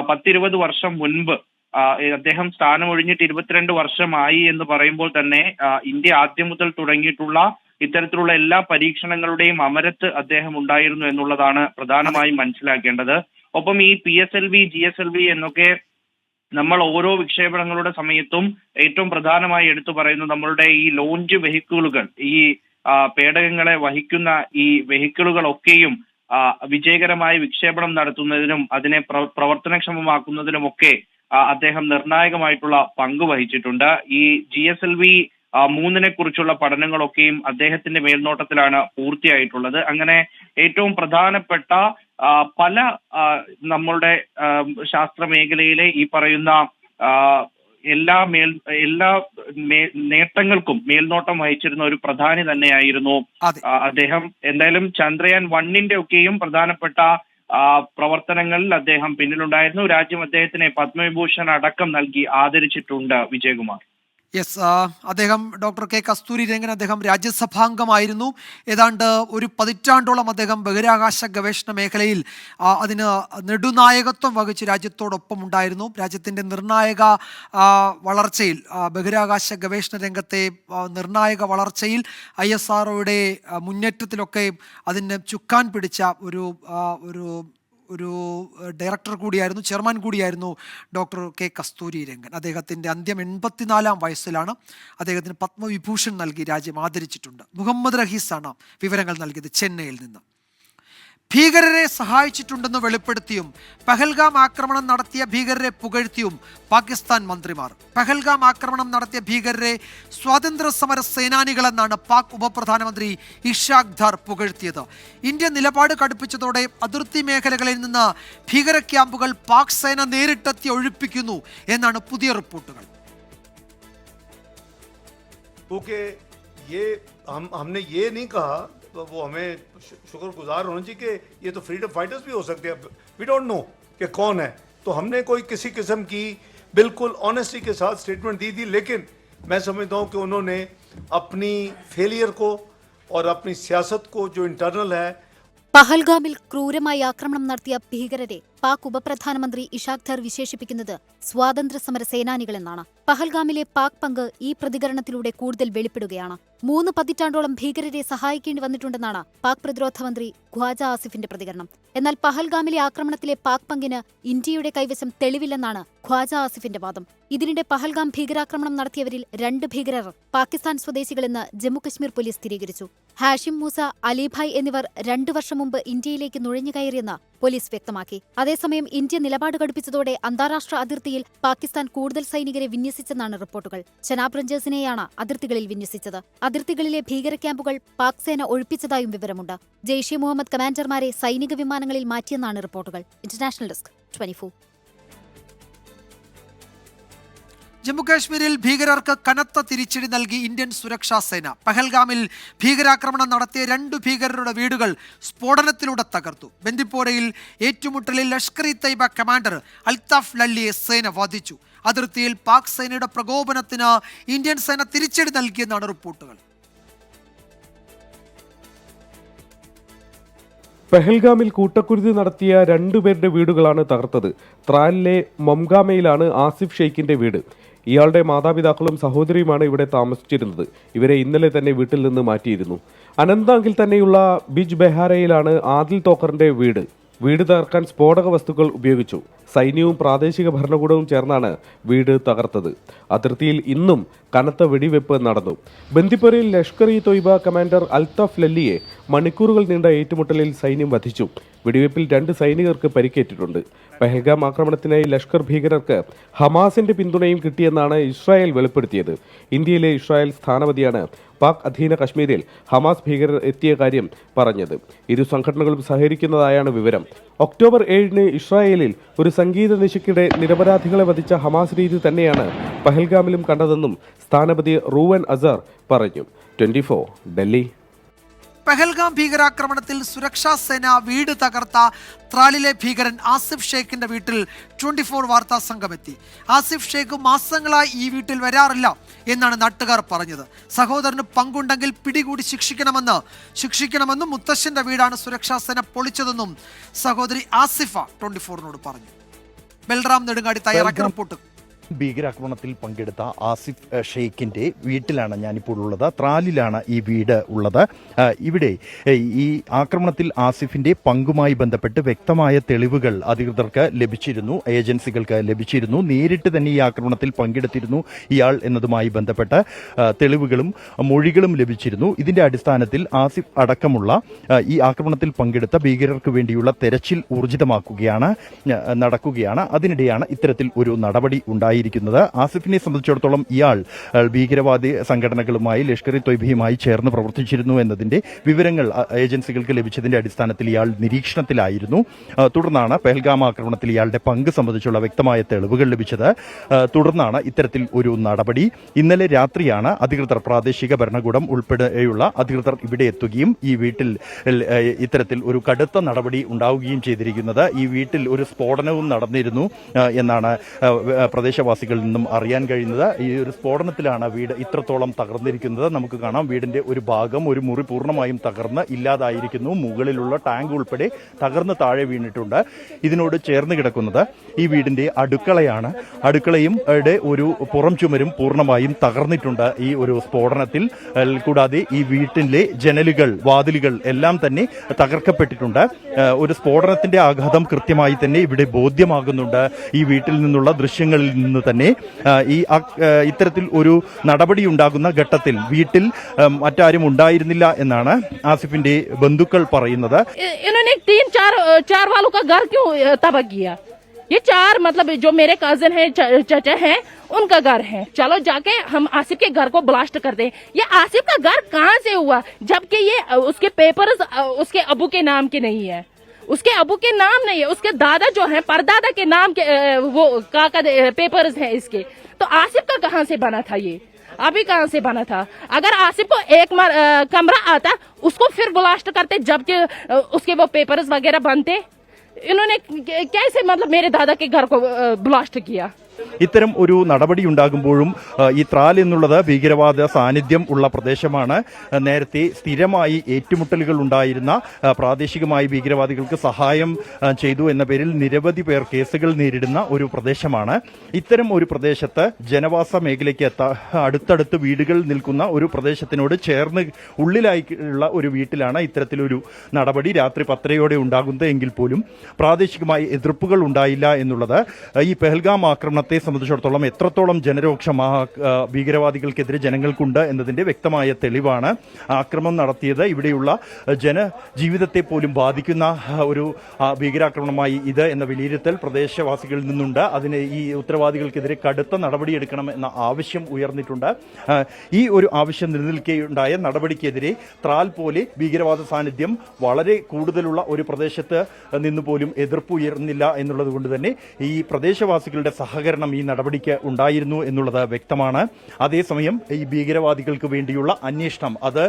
10-20 വർഷം മുൻപ് അദ്ദേഹം സ്ഥാനമൊഴിഞ്ഞിട്ട് 22 വർഷമായി എന്ന് പറയുമ്പോൾ തന്നെ ഇന്ത്യ ആദ്യം മുതൽ തുടങ്ങിയിട്ടുള്ള ഇത്തരത്തിലുള്ള എല്ലാ പരീക്ഷണങ്ങളുടെയും അമരത്ത് അദ്ദേഹം ഉണ്ടായിരുന്നു എന്നുള്ളതാണ് പ്രധാനമായും മനസ്സിലാക്കേണ്ടത്. ഒപ്പം ഈ PSLV, GSLV എന്നൊക്കെ നമ്മൾ ഓരോ വിക്ഷേപണങ്ങളുടെ സമയത്തും ഏറ്റവും പ്രധാനമായി എടുത്തു പറയുന്നത് നമ്മളുടെ ഈ ലോഞ്ച് വെഹിക്കിളുകൾ, ഈ പേടകങ്ങളെ വഹിക്കുന്ന ഈ വെഹിക്കിളുകളൊക്കെയും വിജയകരമായി വിക്ഷേപണം നടത്തുന്നതിനും അതിനെ പ്രവർത്തനക്ഷമമാക്കുന്നതിനുമൊക്കെ അദ്ദേഹം നിർണായകമായിട്ടുള്ള പങ്ക് വഹിച്ചിട്ടുണ്ട്. ഈ GSLV 3 കുറിച്ചുള്ള പഠനങ്ങളൊക്കെയും അദ്ദേഹത്തിന്റെ മേൽനോട്ടത്തിലാണ് പൂർത്തിയായിട്ടുള്ളത്. അങ്ങനെ ഏറ്റവും പ്രധാനപ്പെട്ട പല നമ്മളുടെ ശാസ്ത്ര മേഖലയിലെ ഈ പറയുന്ന എല്ലാ നേട്ടങ്ങൾക്കും മേൽനോട്ടം വഹിച്ചിരുന്ന ഒരു പ്രധാനി തന്നെയായിരുന്നു അദ്ദേഹം. എന്തായാലും ചന്ദ്രയാൻ 1 ഒക്കെയും പ്രധാനപ്പെട്ട പ്രവർത്തനങ്ങളിൽ അദ്ദേഹം പിന്നിലുണ്ടായിരുന്നു. രാജ്യം അദ്ദേഹത്തിനെ പത്മവിഭൂഷൺ അടക്കം നൽകി ആദരിച്ചിട്ടുണ്ട്. വിജയകുമാർ. യെസ്, അദ്ദേഹം ഡോക്ടർ കെ കസ്തൂരി രംഗൻ അദ്ദേഹം രാജ്യസഭാംഗമായിരുന്നു. ഏതാണ്ട് ഒരു 10 പതിറ്റാണ്ടോളം അദ്ദേഹം ബഹിരാകാശ ഗവേഷണ മേഖലയിൽ അതിന് നെടുനായകത്വം വഹിച്ച് രാജ്യത്തോടൊപ്പം ഉണ്ടായിരുന്നു. രാജ്യത്തിൻ്റെ നിർണായക വളർച്ചയിൽ, ബഹിരാകാശ ഗവേഷണ രംഗത്തെ നിർണായക വളർച്ചയിൽ, ISROയുടെ മുന്നേറ്റത്തിലൊക്കെ അതിന് ചുക്കാൻ പിടിച്ച ഒരു ഡയറക്ടർ കൂടിയായിരുന്നു, ചെയർമാൻ കൂടിയായിരുന്നു ഡോക്ടർ കെ കസ്തൂരി രംഗൻ. അദ്ദേഹത്തിൻ്റെ അന്ത്യം 84-ാം വയസ്സിലാണ്. അദ്ദേഹത്തിന് പത്മവിഭൂഷൺ നൽകി രാജ്യം ആദരിച്ചിട്ടുണ്ട്. മുഹമ്മദ് റഹീസാണ് വിവരങ്ങൾ നൽകിയത് ചെന്നൈയിൽ നിന്ന്. ഭീകരരെ സഹായിച്ചിട്ടുണ്ടെന്ന് വെളിപ്പെടുത്തിയും പഹൽഗാം ആക്രമണം നടത്തിയ ഭീകരരെ പുകഴ്ത്തിയും പാകിസ്ഥാൻ മന്ത്രിമാർ. പഹൽഗാം ആക്രമണം നടത്തിയ ഭീകരരെ സ്വാതന്ത്ര്യ സമര സേനാനികളെന്നാണ് പാക് ഉപപ്രധാനമന്ത്രി ഇഷാഖ് ദാർ പുകഴ്ത്തിയത്. ഇന്ത്യ നിലപാട് കടുപ്പിച്ചതോടെ അതിർത്തി മേഖലകളിൽ നിന്ന് ഭീകര ക്യാമ്പുകൾ പാക് സേന നേരിട്ടെത്തി ഒഴിപ്പിക്കുന്നു എന്നാണ് പുതിയ റിപ്പോർട്ടുകൾ. हमने ये नहीं कहा, वो हमें शुक्रगुजार होना चाहिए कि ये तो फ्रीडम फाइटर्स भी हो सकते हैं, वी डोंट नो कि कौन है. तो हमने कोई किसी किस्म की बिल्कुल ऑनेस्टी के साथ स्टेटमेंट दी थी, लेकिन मैं समझता हूँ कि उन्होंने अपनी फेलियर को और अपनी सियासत को जो इंटरनल है. പഹൽഗാമിൽ ക്രൂരമായി ആക്രമണം നടത്തിയ ഭീകരരെ പാക് ഉപപ്രധാനമന്ത്രി ഇഷാഖ് ദാർ വിശേഷിപ്പിക്കുന്നത് സ്വാതന്ത്ര്യ സമര സേനാനികളെന്നാണ്. പഹൽഗാമിലെ പാക് പങ്ക് ഈ പ്രതികരണത്തിലൂടെ കൂടുതൽ വെളിപ്പെടുകയാണ്. 3 പതിറ്റാണ്ടോളം ഭീകരരെ സഹായിക്കേണ്ടി വന്നിട്ടുണ്ടെന്നാണ് പാക് പ്രതിരോധ മന്ത്രി ഖ്വാജ ആസിഫിന്റെ പ്രതികരണം. എന്നാൽ പഹൽഗാമിലെ ആക്രമണത്തിലെ പാക് പങ്കിന് ഇന്ത്യയുടെ കൈവശം തെളിവില്ലെന്നാണ് ഖ്വാജ ആസിഫിന്റെ വാദം. ഇതിനിടെ പഹൽഗാം ഭീകരാക്രമണം നടത്തിയവരിൽ 2 ഭീകരർ പാകിസ്ഥാൻ സ്വദേശികളെന്ന് ജമ്മുകശ്മീർ പോലീസ് സ്ഥിരീകരിച്ചു. ഹാഷിം മൂസ, അലിഭായ് എന്നിവർ 2 വർഷം മുമ്പ് ഇന്ത്യയിലേക്ക് നുഴഞ്ഞുകയറിയെന്ന് പോലീസ് വ്യക്തമാക്കി. അതേസമയം ഇന്ത്യ നിലപാട് കടുപ്പിച്ചതോടെ അന്താരാഷ്ട്ര അതിർത്തിയിൽ പാകിസ്ഥാൻ കൂടുതൽ സൈനികരെ വിന്യസിച്ചെന്നാണ് റിപ്പോർട്ടുകൾ. ചെനാബ് റേഞ്ചേഴ്സിനെയാണ് അതിർത്തികളിൽ വിന്യസിച്ചത്. അതിർത്തികളിലെ ഭീകര ക്യാമ്പുകൾ പാക് സേന ഒഴിപ്പിച്ചതായും വിവരമുണ്ട്. ജെയ്ഷെ മുഹമ്മദ് കമാൻഡർമാരെ സൈനിക വിമാനങ്ങളിൽ മാറ്റിയെന്നാണ് റിപ്പോർട്ടുകൾ. International desk 24. ജമ്മുകാശ്മീരിൽ ഭീകരർക്ക് കനത്ത തിരിച്ചടി നൽകി ഇന്ത്യൻ സുരക്ഷാ സേന. പഹൽഗാമിൽ ഭീകരാക്രമണം നടത്തിയ 2 ഭീകരരുടെ വീടുകൾ സ്ഫോടനത്തിലൂടെ തകർത്തു. ബന്ദിപ്പോരയിൽ ഏറ്റുമുട്ടലിൽ ലഷ്കർ ഇ തയ്ബ കമാൻഡർ അൽതാഫ് ലല്ലിയെ സേന വധിച്ചു. അതിർത്തിയിൽ പാക് സേനയുടെ പ്രകോപനത്തിന് ഇന്ത്യൻ സേന തിരിച്ചടി നൽകിയെന്നാണ് റിപ്പോർട്ടുകൾ. പെഹൽഗാമിൽ കൂട്ടക്കുരുതി നടത്തിയ 2 പേരുടെ വീടുകളാണ് തകർത്തത്. ത്രാലിലെ മൊംഗാമയിലാണ് ആസിഫ് ഷെയ്ഖിന്റെ വീട്. ഇയാളുടെ മാതാപിതാക്കളും സഹോദരിയുമാണ് ഇവിടെ താമസിച്ചിരുന്നത്. ഇവരെ ഇന്നലെ തന്നെ വീട്ടിൽ നിന്ന് മാറ്റിയിരുന്നു. അനന്താങ്കിൽ തന്നെയുള്ള ബിജ് ബെഹാരയിലാണ് ആദിൽ തോക്കറിന്റെ വീട്. വീട് തകർക്കാൻ സ്ഫോടക വസ്തുക്കൾ ഉപയോഗിച്ചു. സൈന്യവും പ്രാദേശിക ഭരണകൂടവും ചേർന്നാണ് വീട് തകർത്തത്. അതിർത്തിയിൽ ഇന്നും കനത്ത വെടിവെപ്പ് നടന്നു. ബന്ദിപ്പുരയിൽ ലഷ്കർ ഇ തൊയ്ബ കമാൻഡർ അൽതാഫ് ലല്ലിയെ മണിക്കൂറുകൾ നീണ്ട ഏറ്റുമുട്ടലിൽ സൈന്യം വധിച്ചു. വെടിവെപ്പിൽ 2 സൈനികർക്ക് പരിക്കേറ്റിട്ടുണ്ട്. പെഹൽഗാം ആക്രമണത്തിനായി ലഷ്കർ ഭീകരർക്ക് ഹമാസിന്റെ പിന്തുണയും കിട്ടിയെന്നാണ് ഇസ്രായേൽ വെളിപ്പെടുത്തിയത്. ഇന്ത്യയിലെ ഇസ്രായേൽ സ്ഥാനപതിയാണ് പാക് അധീന കശ്മീരിൽ ഹമാസ് ഭീകരർ എത്തിയ കാര്യം പറഞ്ഞത്. ഇരു സംഘടനകളും സഹകരിക്കുന്നതായാണ് വിവരം. ഒക്ടോബർ 7-ന് ഇസ്രായേലിൽ ഒരു സംഗീത നിശയ്ക്കിടെ നിരപരാധികളെ വധിച്ച ഹമാസ് രീതി തന്നെയാണ് പഹൽഗാമിലും കണ്ടതെന്നും സ്ഥാനപതി റൂവൻ അസർ പറഞ്ഞു. 24 ഡൽഹി. പഹൽഗാം ഭീകരാക്രമണത്തിൽ സുരക്ഷാ സേന വീട് തകർത്ത ത്രാലിലെ ഭീകരൻ ആസിഫ് ഷെയ്ഖിന്റെ വീട്ടിൽ 24 വാർത്താ സംഘമെത്തി. ആസിഫ് ഷെയ്ഖ് മാസങ്ങളായി ഈ വീട്ടിൽ വരാറില്ല എന്നാണ് നാട്ടുകാർ പറഞ്ഞത്. സഹോദരന് പങ്കുണ്ടെങ്കിൽ പിടികൂടി ശിക്ഷിക്കണമെന്നും മുത്തശ്ശന്റെ വീടാണ് സുരക്ഷാ സേന പൊളിച്ചതെന്നും സഹോദരി ആസിഫ 24നോട് പറഞ്ഞു. ബൽറാം നെടുങ്ങാടി തയ്യാറാക്കിയ റിപ്പോർട്ട്. ഭീകരാക്രമണത്തിൽ പങ്കെടുത്ത ആസിഫ് ഷെയ്ഖിൻ്റെ വീട്ടിലാണ് ഞാനിപ്പോൾ ഉള്ളത്. ത്രാലിലാണ് ഈ വീട് ഉള്ളത്. ഇവിടെ ഈ ആക്രമണത്തിൽ ആസിഫിൻ്റെ പങ്കുമായി ബന്ധപ്പെട്ട് വ്യക്തമായ തെളിവുകൾ അധികൃതർക്ക് ലഭിച്ചിരുന്നു, ഏജൻസികൾക്ക് ലഭിച്ചിരുന്നു. നേരിട്ട് തന്നെ ഈ ആക്രമണത്തിൽ പങ്കെടുത്തിരുന്നു ഇയാൾ എന്നതുമായി ബന്ധപ്പെട്ട് തെളിവുകളും മൊഴികളും ലഭിച്ചിരുന്നു. ഇതിൻ്റെ അടിസ്ഥാനത്തിൽ ആസിഫ് അടക്കമുള്ള ഈ ആക്രമണത്തിൽ പങ്കെടുത്ത ഭീകരർക്ക് വേണ്ടിയുള്ള തെരച്ചിൽ ഊർജിതമാക്കുകയാണ് നടക്കുകയാണ്. അതിനിടെയാണ് ഇത്തരത്തിൽ ഒരു നടപടി ഉണ്ടായിരിക്കുന്നത്. ആസിഫിനെ സംബന്ധിച്ചിടത്തോളം ഇയാൾ ഭീകരവാദി സംഘടനകളുമായി ലഷ്കർ ഇ തൊയ്ബയുമായി ചേർന്ന് പ്രവർത്തിച്ചിരുന്നു എന്നതിന്റെ വിവരങ്ങൾ ഏജൻസികൾക്ക് ലഭിച്ചതിന്റെ അടിസ്ഥാനത്തിൽ ഇയാൾ നിരീക്ഷണത്തിലായിരുന്നു. തുടർന്നാണ് പെഹൽഗാം ആക്രമണത്തിൽ ഇയാളുടെ പങ്ക് സംബന്ധിച്ചുള്ള വ്യക്തമായ തെളിവുകൾ ലഭിച്ചത്. തുടർന്നാണ് ഇത്തരത്തിൽ ഒരു നടപടി. ഇന്നലെ രാത്രിയാണ് അധികൃതർ, പ്രാദേശിക ഭരണകൂടം ഉൾപ്പെടെയുള്ള അധികൃതർ ഇവിടെ എത്തുകയും ഈ വീട്ടിൽ ഇത്തരത്തിൽ ഒരു കടുത്ത നടപടി ഉണ്ടാവുകയും ചെയ്തിരിക്കുന്നത്. ഈ വീട്ടിൽ ഒരു സ്ഫോടനവും നടന്നിരുന്നു എന്നാണ് പ്രദേശവാസികളിൽ നിന്നും അറിയാൻ കഴിയുന്നത്. ഈ ഒരു സ്ഫോടനത്തിലാണ് വീട് ഇത്രത്തോളം തകർന്നിരിക്കുന്നത്. നമുക്ക് കാണാം, വീടിന്റെ ഒരു ഭാഗം, ഒരു മുറി പൂർണ്ണമായും തകർന്ന് ഇല്ലാതായിരിക്കുന്നു. മുകളിലുള്ള ടാങ്ക് ഉൾപ്പെടെ തകർന്ന് താഴെ വീണിട്ടുണ്ട്. ഇതിനോട് ചേർന്ന് കിടക്കുന്നത് ഈ വീടിന്റെ അടുക്കളയാണ്. അടുക്കളയും ഒരു പുറം ചുമരും പൂർണ്ണമായും തകർന്നിട്ടുണ്ട് ഈ ഒരു സ്ഫോടനത്തിൽ. കൂടാതെ ഈ വീട്ടിലെ ജനലുകൾ, വാതിലുകൾ എല്ലാം തന്നെ തകർക്കപ്പെട്ടിട്ടുണ്ട്. ഒരു സ്ഫോടനത്തിന്റെ ആഘാതം കൃത്യമായി തന്നെ ഇവിടെ ബോധ്യമാകുന്നുണ്ട്. ഈ വീട്ടിൽ നിന്നുള്ള ദൃശ്യങ്ങളിൽ നിന്ന് നിന്ന് തന്നെ ഇത്തരത്തിൽ ഒരു നടപടി ഉണ്ടാകുന്ന ഘട്ടത്തിൽ വീട്ടിൽ മറ്റാരും ഉണ്ടായിരുന്നില്ല എന്നാണ് ആസിഫിന്റെ ബന്ധുക്കൾ പറയുന്നത്. चार वालों का घर क्यों तबाह किया? ये चार मतलब जो मेरे कजन हैं, चाचा हैं, उनका घर है. चलो जाके हम आसिफ के घर को ब्लास्ट कर दें. ये आसिफ का घर कहाँ से हुआ जबकि ये उसके पेपर्स उसके अबू के नाम के नहीं है, उसके अबू के नाम नहीं है, उसके दादा जो है परदादा के नाम के वो काका पेपर्स हैं इसके. तो आसिफ का कहाँ से बना था? ये अभी कहाँ से बना था? अगर आसिफ को एक कमरा आता उसको फिर ब्लास्ट करते जबकि उसके वो पेपर्स वगैरह बनते. इन्होंने कैसे मतलब मेरे दादा के घर को ब्लास्ट किया? ഇത്തരം ഒരു നടപടി ഉണ്ടാകുമ്പോഴും ഈ ത്രാൽ എന്നുള്ളത് ഭീകരവാദ സാന്നിധ്യം ഉള്ള പ്രദേശമാണ്. നേരത്തെ സ്ഥിരമായി ഏറ്റുമുട്ടലുകൾ ഉണ്ടായിരുന്ന, പ്രാദേശികമായി ഭീകരവാദികൾക്ക് സഹായം ചെയ്തു എന്ന പേരിൽ നിരവധി പേർ കേസുകൾ നേരിടുന്ന ഒരു പ്രദേശമാണ്. ഇത്തരം ഒരു പ്രദേശത്ത് ജനവാസ മേഖലയ്ക്ക് അടുത്തടുത്ത് വീടുകൾ നിൽക്കുന്ന ഒരു പ്രദേശത്തിനോട് ചേർന്ന് ഉള്ളിലായിട്ടുള്ള ഒരു വീട്ടിലാണ് ഇത്തരത്തിലൊരു നടപടി രാത്രി 10:30 ഉണ്ടാകുന്നത് എങ്കിൽ പോലും പ്രാദേശികമായി എതിർപ്പുകൾ ഉണ്ടായില്ല എന്നുള്ളത് ഈ പെഹൽഗാം ആക്രമണത്തെ സംബന്ധിച്ചിടത്തോളം എത്രത്തോളം ജനരോക്ഷം ഭീകരവാദികൾക്കെതിരെ ജനങ്ങൾക്കുണ്ട് എന്നതിന്റെ വ്യക്തമായ തെളിവാണ്. ആക്രമണം നടത്തിയത് ഇവിടെയുള്ള ജനജീവിതത്തെ പോലും ബാധിക്കുന്ന ഒരു ഭീകരാക്രമണമായി ഇത് എന്ന വിലയിരുത്തൽ പ്രദേശവാസികളിൽ നിന്നുണ്ട്. അതിന് ഈ ഉത്തരവാദികൾക്കെതിരെ കടുത്ത നടപടിയെടുക്കണം എന്ന ആവശ്യം ഉയർന്നിട്ടുണ്ട്. ഈ ഒരു ആവശ്യം നിലനിൽക്കെയുണ്ടായ നടപടിക്കെതിരെ ത്രാൽ പോലെ ഭീകരവാദ സാന്നിധ്യം വളരെ കൂടുതലുള്ള ഒരു പ്രദേശത്ത് നിന്ന് പോലും എതിർപ്പ് ഉയർന്നില്ല എന്നുള്ളത് കൊണ്ട് തന്നെ ഈ പ്രദേശവാസികളുടെ സഹകരണം ഈ നടപടിക്ക് ഉണ്ടായിരുന്നു എന്നുള്ളത് വ്യക്തമാണ്. അതേസമയം ഈ ഭീകരവാദികൾക്ക് വേണ്ടിയുള്ള അന്വേഷണം അത്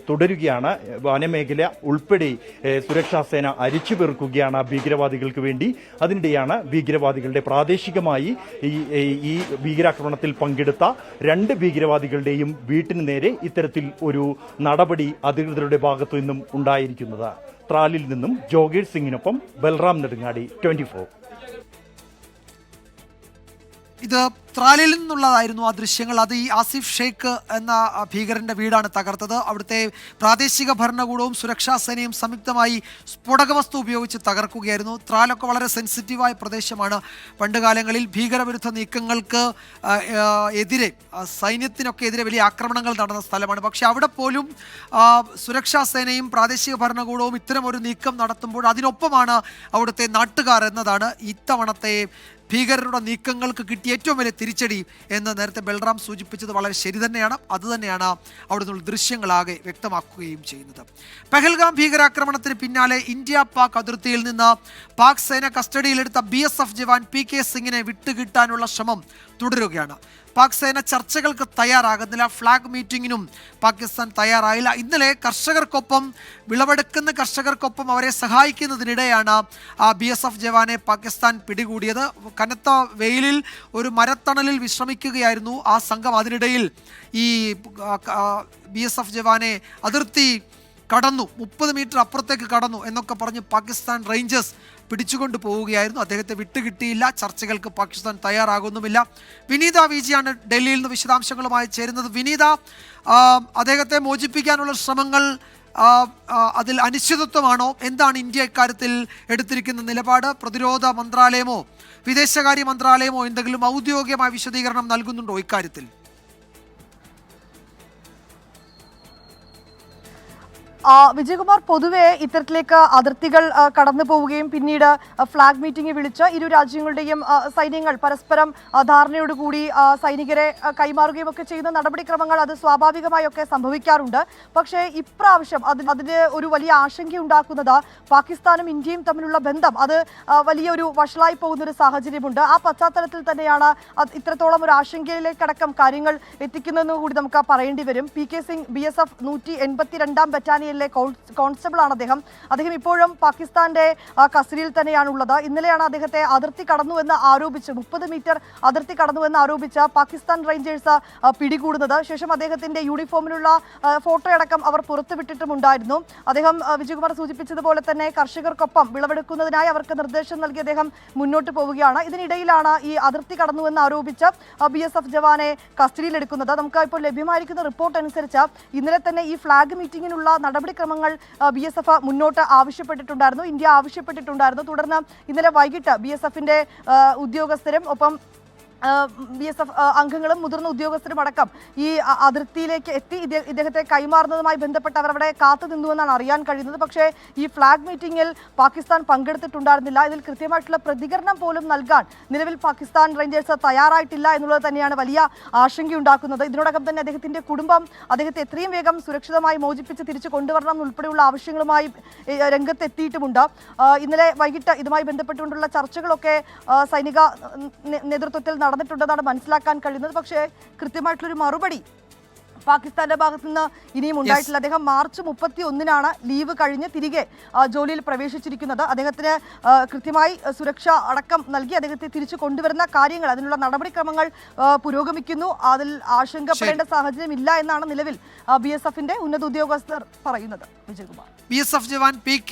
തുടരുകയാണ്. വനമേഖല ഉൾപ്പെടെ സുരക്ഷാ സേന അരിച്ചുപെറുക്കുകയാണ് ഭീകരവാദികൾക്ക് വേണ്ടി. അതിനിടെയാണ് ഭീകരവാദികളുടെ പ്രാദേശികമായി ഈ ഭീകരാക്രമണത്തിൽ പങ്കെടുത്ത 2 ഭീകരവാദികളുടെയും വീട്ടിന് നേരെ ഇത്തരത്തിൽ ഒരു നടപടി അധികൃതരുടെ ഭാഗത്തു നിന്നും ഉണ്ടായിരിക്കുന്നത്. ത്രാലിൽ നിന്നും ജോഗേഷ് സിംഗിനൊപ്പം ബൽറാം നെടുങ്ങാടി, 24. ഇത് ത്രാലിൽ നിന്നുള്ളതായിരുന്നു ആ ദൃശ്യങ്ങൾ. അത് ഈ ആസിഫ് ഷെയ്ഖ് എന്ന ഭീകരന്റെ വീടാണ് തകർത്തത്. അവിടുത്തെ പ്രാദേശിക ഭരണകൂടവും സുരക്ഷാ സേനയും സംയുക്തമായി സ്ഫോടക വസ്തു ഉപയോഗിച്ച് തകർക്കുകയായിരുന്നു. ത്രാലൊക്കെ വളരെ സെൻസിറ്റീവായ പ്രദേശമാണ്. പണ്ടുകാലങ്ങളിൽ ഭീകരവിരുദ്ധ നീക്കങ്ങൾക്ക് എതിരെ, സൈന്യത്തിനൊക്കെ എതിരെ വലിയ ആക്രമണങ്ങൾ നടന്ന സ്ഥലമാണ്. പക്ഷെ അവിടെ പോലും സുരക്ഷാ സേനയും പ്രാദേശിക ഭരണകൂടവും ഇത്തരം ഒരു നീക്കം നടത്തുമ്പോൾ അതിനൊപ്പമാണ് അവിടുത്തെ നാട്ടുകാർ എന്നതാണ് ഇത്തവണത്തെ ഭീകരരുടെ നീക്കങ്ങൾക്ക് കിട്ടിയ ഏറ്റവും വലിയ തിരിച്ചടി എന്ന് നേരത്തെ ബൽറാം സൂചിപ്പിച്ചത് വളരെ ശരി തന്നെയാണ്. അതുതന്നെയാണ് അവിടെ നിന്നുള്ള ദൃശ്യങ്ങളാകെ വ്യക്തമാക്കുകയും ചെയ്യുന്നത്. പെഹൽഗാം ഭീകരാക്രമണത്തിന് പിന്നാലെ ഇന്ത്യ പാക് അതിർത്തിയിൽ നിന്ന് പാക് സേന കസ്റ്റഡിയിലെടുത്ത BSF ജവാൻ PK സിംഗിനെ വിട്ടുകിട്ടാനുള്ള ശ്രമം തുടരുകയാണ്. പാക് സേന ചർച്ചകൾക്ക് തയ്യാറാകുന്നില്ല. ഫ്ലാഗ് മീറ്റിങ്ങിനും പാകിസ്ഥാൻ തയ്യാറായില്ല. ഇന്നലെ കർഷകർക്കൊപ്പം, വിളവെടുക്കുന്ന കർഷകർക്കൊപ്പം അവരെ സഹായിക്കുന്നതിനിടെയാണ് BSF ജവാനെ പാകിസ്ഥാൻ പിടികൂടിയത്. കനത്ത വെയിലിൽ ഒരു മരത്തണലിൽ വിശ്രമിക്കുകയായിരുന്നു ആ സംഘം. അതിനിടയിൽ ഈ BSF ജവാനെ അതിർത്തി കടന്നു, 30 മീറ്റർ അപ്പുറത്തേക്ക് കടന്നു എന്നൊക്കെ പറഞ്ഞ് പാകിസ്ഥാൻ റേഞ്ചേഴ്സ് പിടിച്ചുകൊണ്ട് പോവുകയായിരുന്നു. അദ്ദേഹത്തെ വിട്ടുകിട്ടിയില്ല. ചർച്ചകൾക്ക് പാകിസ്ഥാൻ തയ്യാറാകുന്നുമില്ല. വിനീത വിജിയാണ് ഡൽഹിയിൽ നിന്ന് വിശദാംശങ്ങളുമായി ചേരുന്നത്. വിനീത, അദ്ദേഹത്തെ മോചിപ്പിക്കാനുള്ള ശ്രമങ്ങൾ അതിൽ അനിശ്ചിതത്വമാണോ? എന്താണ് ഇന്ത്യ ഇക്കാര്യത്തിൽ എടുത്തിരിക്കുന്ന നിലപാട്? പ്രതിരോധ മന്ത്രാലയമോ വിദേശകാര്യ മന്ത്രാലയമോ എന്തെങ്കിലും ഔദ്യോഗികമായ വിശദീകരണം നൽകുന്നുണ്ടോ ഇക്കാര്യത്തിൽ? വിജയകുമാർ, പൊതുവെ ഇത്തരത്തിലേക്ക് അതിർത്തികൾ കടന്നു പോവുകയും പിന്നീട് ഫ്ലാഗ് മീറ്റിംഗ് വിളിച്ച് ഇരു രാജ്യങ്ങളുടെയും സൈന്യങ്ങൾ പരസ്പരം ധാരണയോടുകൂടി സൈനികരെ കൈമാറുകയും ഒക്കെ ചെയ്യുന്ന നടപടിക്രമങ്ങൾ അത് സ്വാഭാവികമായൊക്കെ സംഭവിക്കാറുണ്ട്. പക്ഷേ ഇപ്രാവശ്യം അതിന് ഒരു വലിയ ആശങ്കയുണ്ടാക്കുന്നത് പാകിസ്ഥാനും ഇന്ത്യയും തമ്മിലുള്ള ബന്ധം അത് വലിയൊരു വഷളായി പോകുന്നൊരു സാഹചര്യമുണ്ട്. ആ പശ്ചാത്തലത്തിൽ തന്നെയാണ് ഇത്രത്തോളം ഒരു ആശങ്കയിലേക്കടക്കം കാര്യങ്ങൾ എത്തിക്കുന്നതെന്ന് കൂടി നമുക്ക് പറയേണ്ടി വരും. PK Singh BSF 182ാം battalion constable ആണ് അദ്ദേഹം ഇപ്പോഴും പാകിസ്ഥാന്റെ കസ്റ്റഡിയിൽ തന്നെയാണുള്ളത്. ഇന്നലെയാണ് അദ്ദേഹത്തെ അതിർത്തി കടന്നുവെന്ന് ആരോപിച്ച് 30 മീറ്റർ അതിർത്തി കടന്നുവെന്ന് ആരോപിച്ച് പാകിസ്ഥാൻ റേഞ്ചേഴ്സ് പിടികൂടുന്നത്. ശേഷം അദ്ദേഹത്തിന്റെ യൂണിഫോമിലുള്ള ഫോട്ടോ അടക്കം അവർ പുറത്തുവിട്ടിട്ടുമുണ്ടായിരുന്നു. അദ്ദേഹം വിജയകുമാർ സൂചിപ്പിച്ചതുപോലെ തന്നെ കർഷകർക്കൊപ്പം വിളവെടുക്കുന്നതിനായി അവർക്ക് നിർദ്ദേശം നൽകി അദ്ദേഹം മുന്നോട്ട് പോവുകയാണ്. ഇതിനിടയിലാണ് ഈ അതിർത്തി കടന്നുവെന്ന് ആരോപിച്ച് BSF ജവാനെ കസ്റ്റഡിയിലെടുക്കുന്നത്. നമുക്ക് ഇപ്പോൾ ലഭ്യമായിരിക്കുന്ന റിപ്പോർട്ട് അനുസരിച്ച് ഇന്നലെ തന്നെ ഈ ഫ്ലാഗ് മീറ്റിംഗിനുള്ള നടപടിക്രമങ്ങൾ BSF മുന്നോട്ട് ആവശ്യപ്പെട്ടിട്ടുണ്ടായിരുന്നു, ഇന്ത്യ ആവശ്യപ്പെട്ടിട്ടുണ്ടായിരുന്നു. തുടർന്ന് ഇന്നലെ വൈകിട്ട് BSFന്റെ ഉദ്യോഗസ്ഥരും ഒപ്പം BSF അംഗങ്ങളും മുതിർന്ന ഉദ്യോഗസ്ഥരും അടക്കം ഈ അതിർത്തിയിലേക്ക് എത്തി ഇദ്ദേഹത്തെ കൈമാറുന്നതുമായി ബന്ധപ്പെട്ട് അവർ അവിടെ കാത്തു നിന്നുവെന്നാണ് അറിയാൻ കഴിയുന്നത്. പക്ഷേ ഈ ഫ്ലാഗ് മീറ്റിംഗിൽ പാകിസ്ഥാൻ പങ്കെടുത്തിട്ടുണ്ടായിരുന്നില്ല. ഇതിൽ കൃത്യമായിട്ടുള്ള പ്രതികരണം പോലും നൽകാൻ നിലവിൽ പാകിസ്ഥാൻ റേഞ്ചേഴ്സ് തയ്യാറായിട്ടില്ല എന്നുള്ളത് തന്നെയാണ് വലിയ ആശങ്കയുണ്ടാക്കുന്നത്. ഇതിനോടകം തന്നെ അദ്ദേഹത്തിന്റെ കുടുംബം അദ്ദേഹത്തെ എത്രയും വേഗം സുരക്ഷിതമായി മോചിപ്പിച്ച് തിരിച്ചു കൊണ്ടുവരണം ഉൾപ്പെടെയുള്ള ആവശ്യങ്ങളുമായി രംഗത്തെത്തിയിട്ടുമുണ്ട്. ഇന്നലെ വൈകിട്ട് ഇതുമായി ബന്ധപ്പെട്ടുകൊണ്ടുള്ള ചർച്ചകളൊക്കെ സൈനിക നേതൃത്വത്തിൽ നടന്നിട്ടുണ്ടെന്നാണ് മനസ്സിലാക്കാൻ കഴിയുന്നത്. പക്ഷേ കൃത്യമായിട്ടുള്ളൊരു മറുപടി പാകിസ്ഥാന്റെ ഭാഗത്ത് നിന്ന് ഇനിയും ഉണ്ടായിട്ടില്ല. അദ്ദേഹം മാർച്ച് 31-നാണ് ലീവ് കഴിഞ്ഞ് തിരികെ ജോലിയിൽ പ്രവേശിച്ചിരിക്കുന്നത്. അദ്ദേഹത്തിന് കൃത്യമായി സുരക്ഷ അടക്കം നൽകി അദ്ദേഹത്തെ തിരിച്ചു കൊണ്ടുവരുന്ന കാര്യങ്ങൾ, അതിനുള്ള നടപടിക്രമങ്ങൾ പുരോഗമിക്കുന്നു. അതിൽ ആശങ്കപ്പെടേണ്ട സാഹചര്യം ഇല്ല എന്നാണ് നിലവിൽ BSFന്റെ ഉന്നത ഉദ്യോഗസ്ഥർ പറയുന്നത്. വിജയകുമാർ, BSF ജവാൻ PK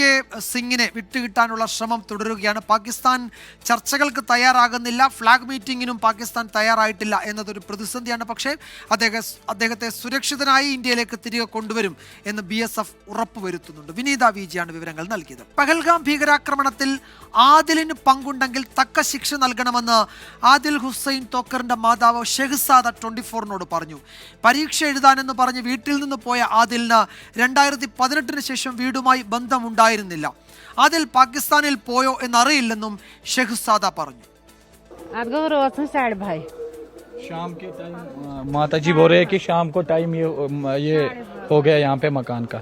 സിംഗിനെ വിട്ടുകിട്ടാനുള്ള ശ്രമം തുടരുകയാണ്. പാകിസ്ഥാൻ ചർച്ചകൾക്ക് തയ്യാറാകുന്നില്ല, ഫ്ലാഗ് മീറ്റിംഗിനും പാകിസ്ഥാൻ തയ്യാറായിട്ടില്ല എന്നതൊരു പ്രതിസന്ധിയാണ്. പക്ഷേ അദ്ദേഹത്തെ സുരക്ഷിതനായി ഇന്ത്യയിലേക്ക് തിരികെ കൊണ്ടുവരും എന്ന് BSF ഉറപ്പുവരുത്തുന്നുണ്ട്. വിനീത വിജിയാണ് വിവരങ്ങൾ നൽകിയത്. പഹൽഗാം ഭീകരാക്രമണത്തിൽ ആദിലിന് പങ്കുണ്ടെങ്കിൽ തക്ക ശിക്ഷ നൽകണമെന്ന് ആദിൽ ഹുസൈൻ തോക്കറിന്റെ മാതാവ് ഷെഹ്സാദ 24-നോട് പറഞ്ഞു. പരീക്ഷ എഴുതാനെന്ന് പറഞ്ഞ് വീട്ടിൽ നിന്ന് പോയ ആദിലിന് 2018-ന് ശേഷം വീടുമായി ബന്ധമുണ്ടായിരുന്നില്ല. ആദിൽ പാകിസ്ഥാനിൽ പോയോ എന്നറിയില്ലെന്നും ഷെഹ്സാദ പറഞ്ഞു. शाम के टाइम माता जी बोल रहे हैं कि शाम को टाइम ये हो गया यहाँ पे मकान का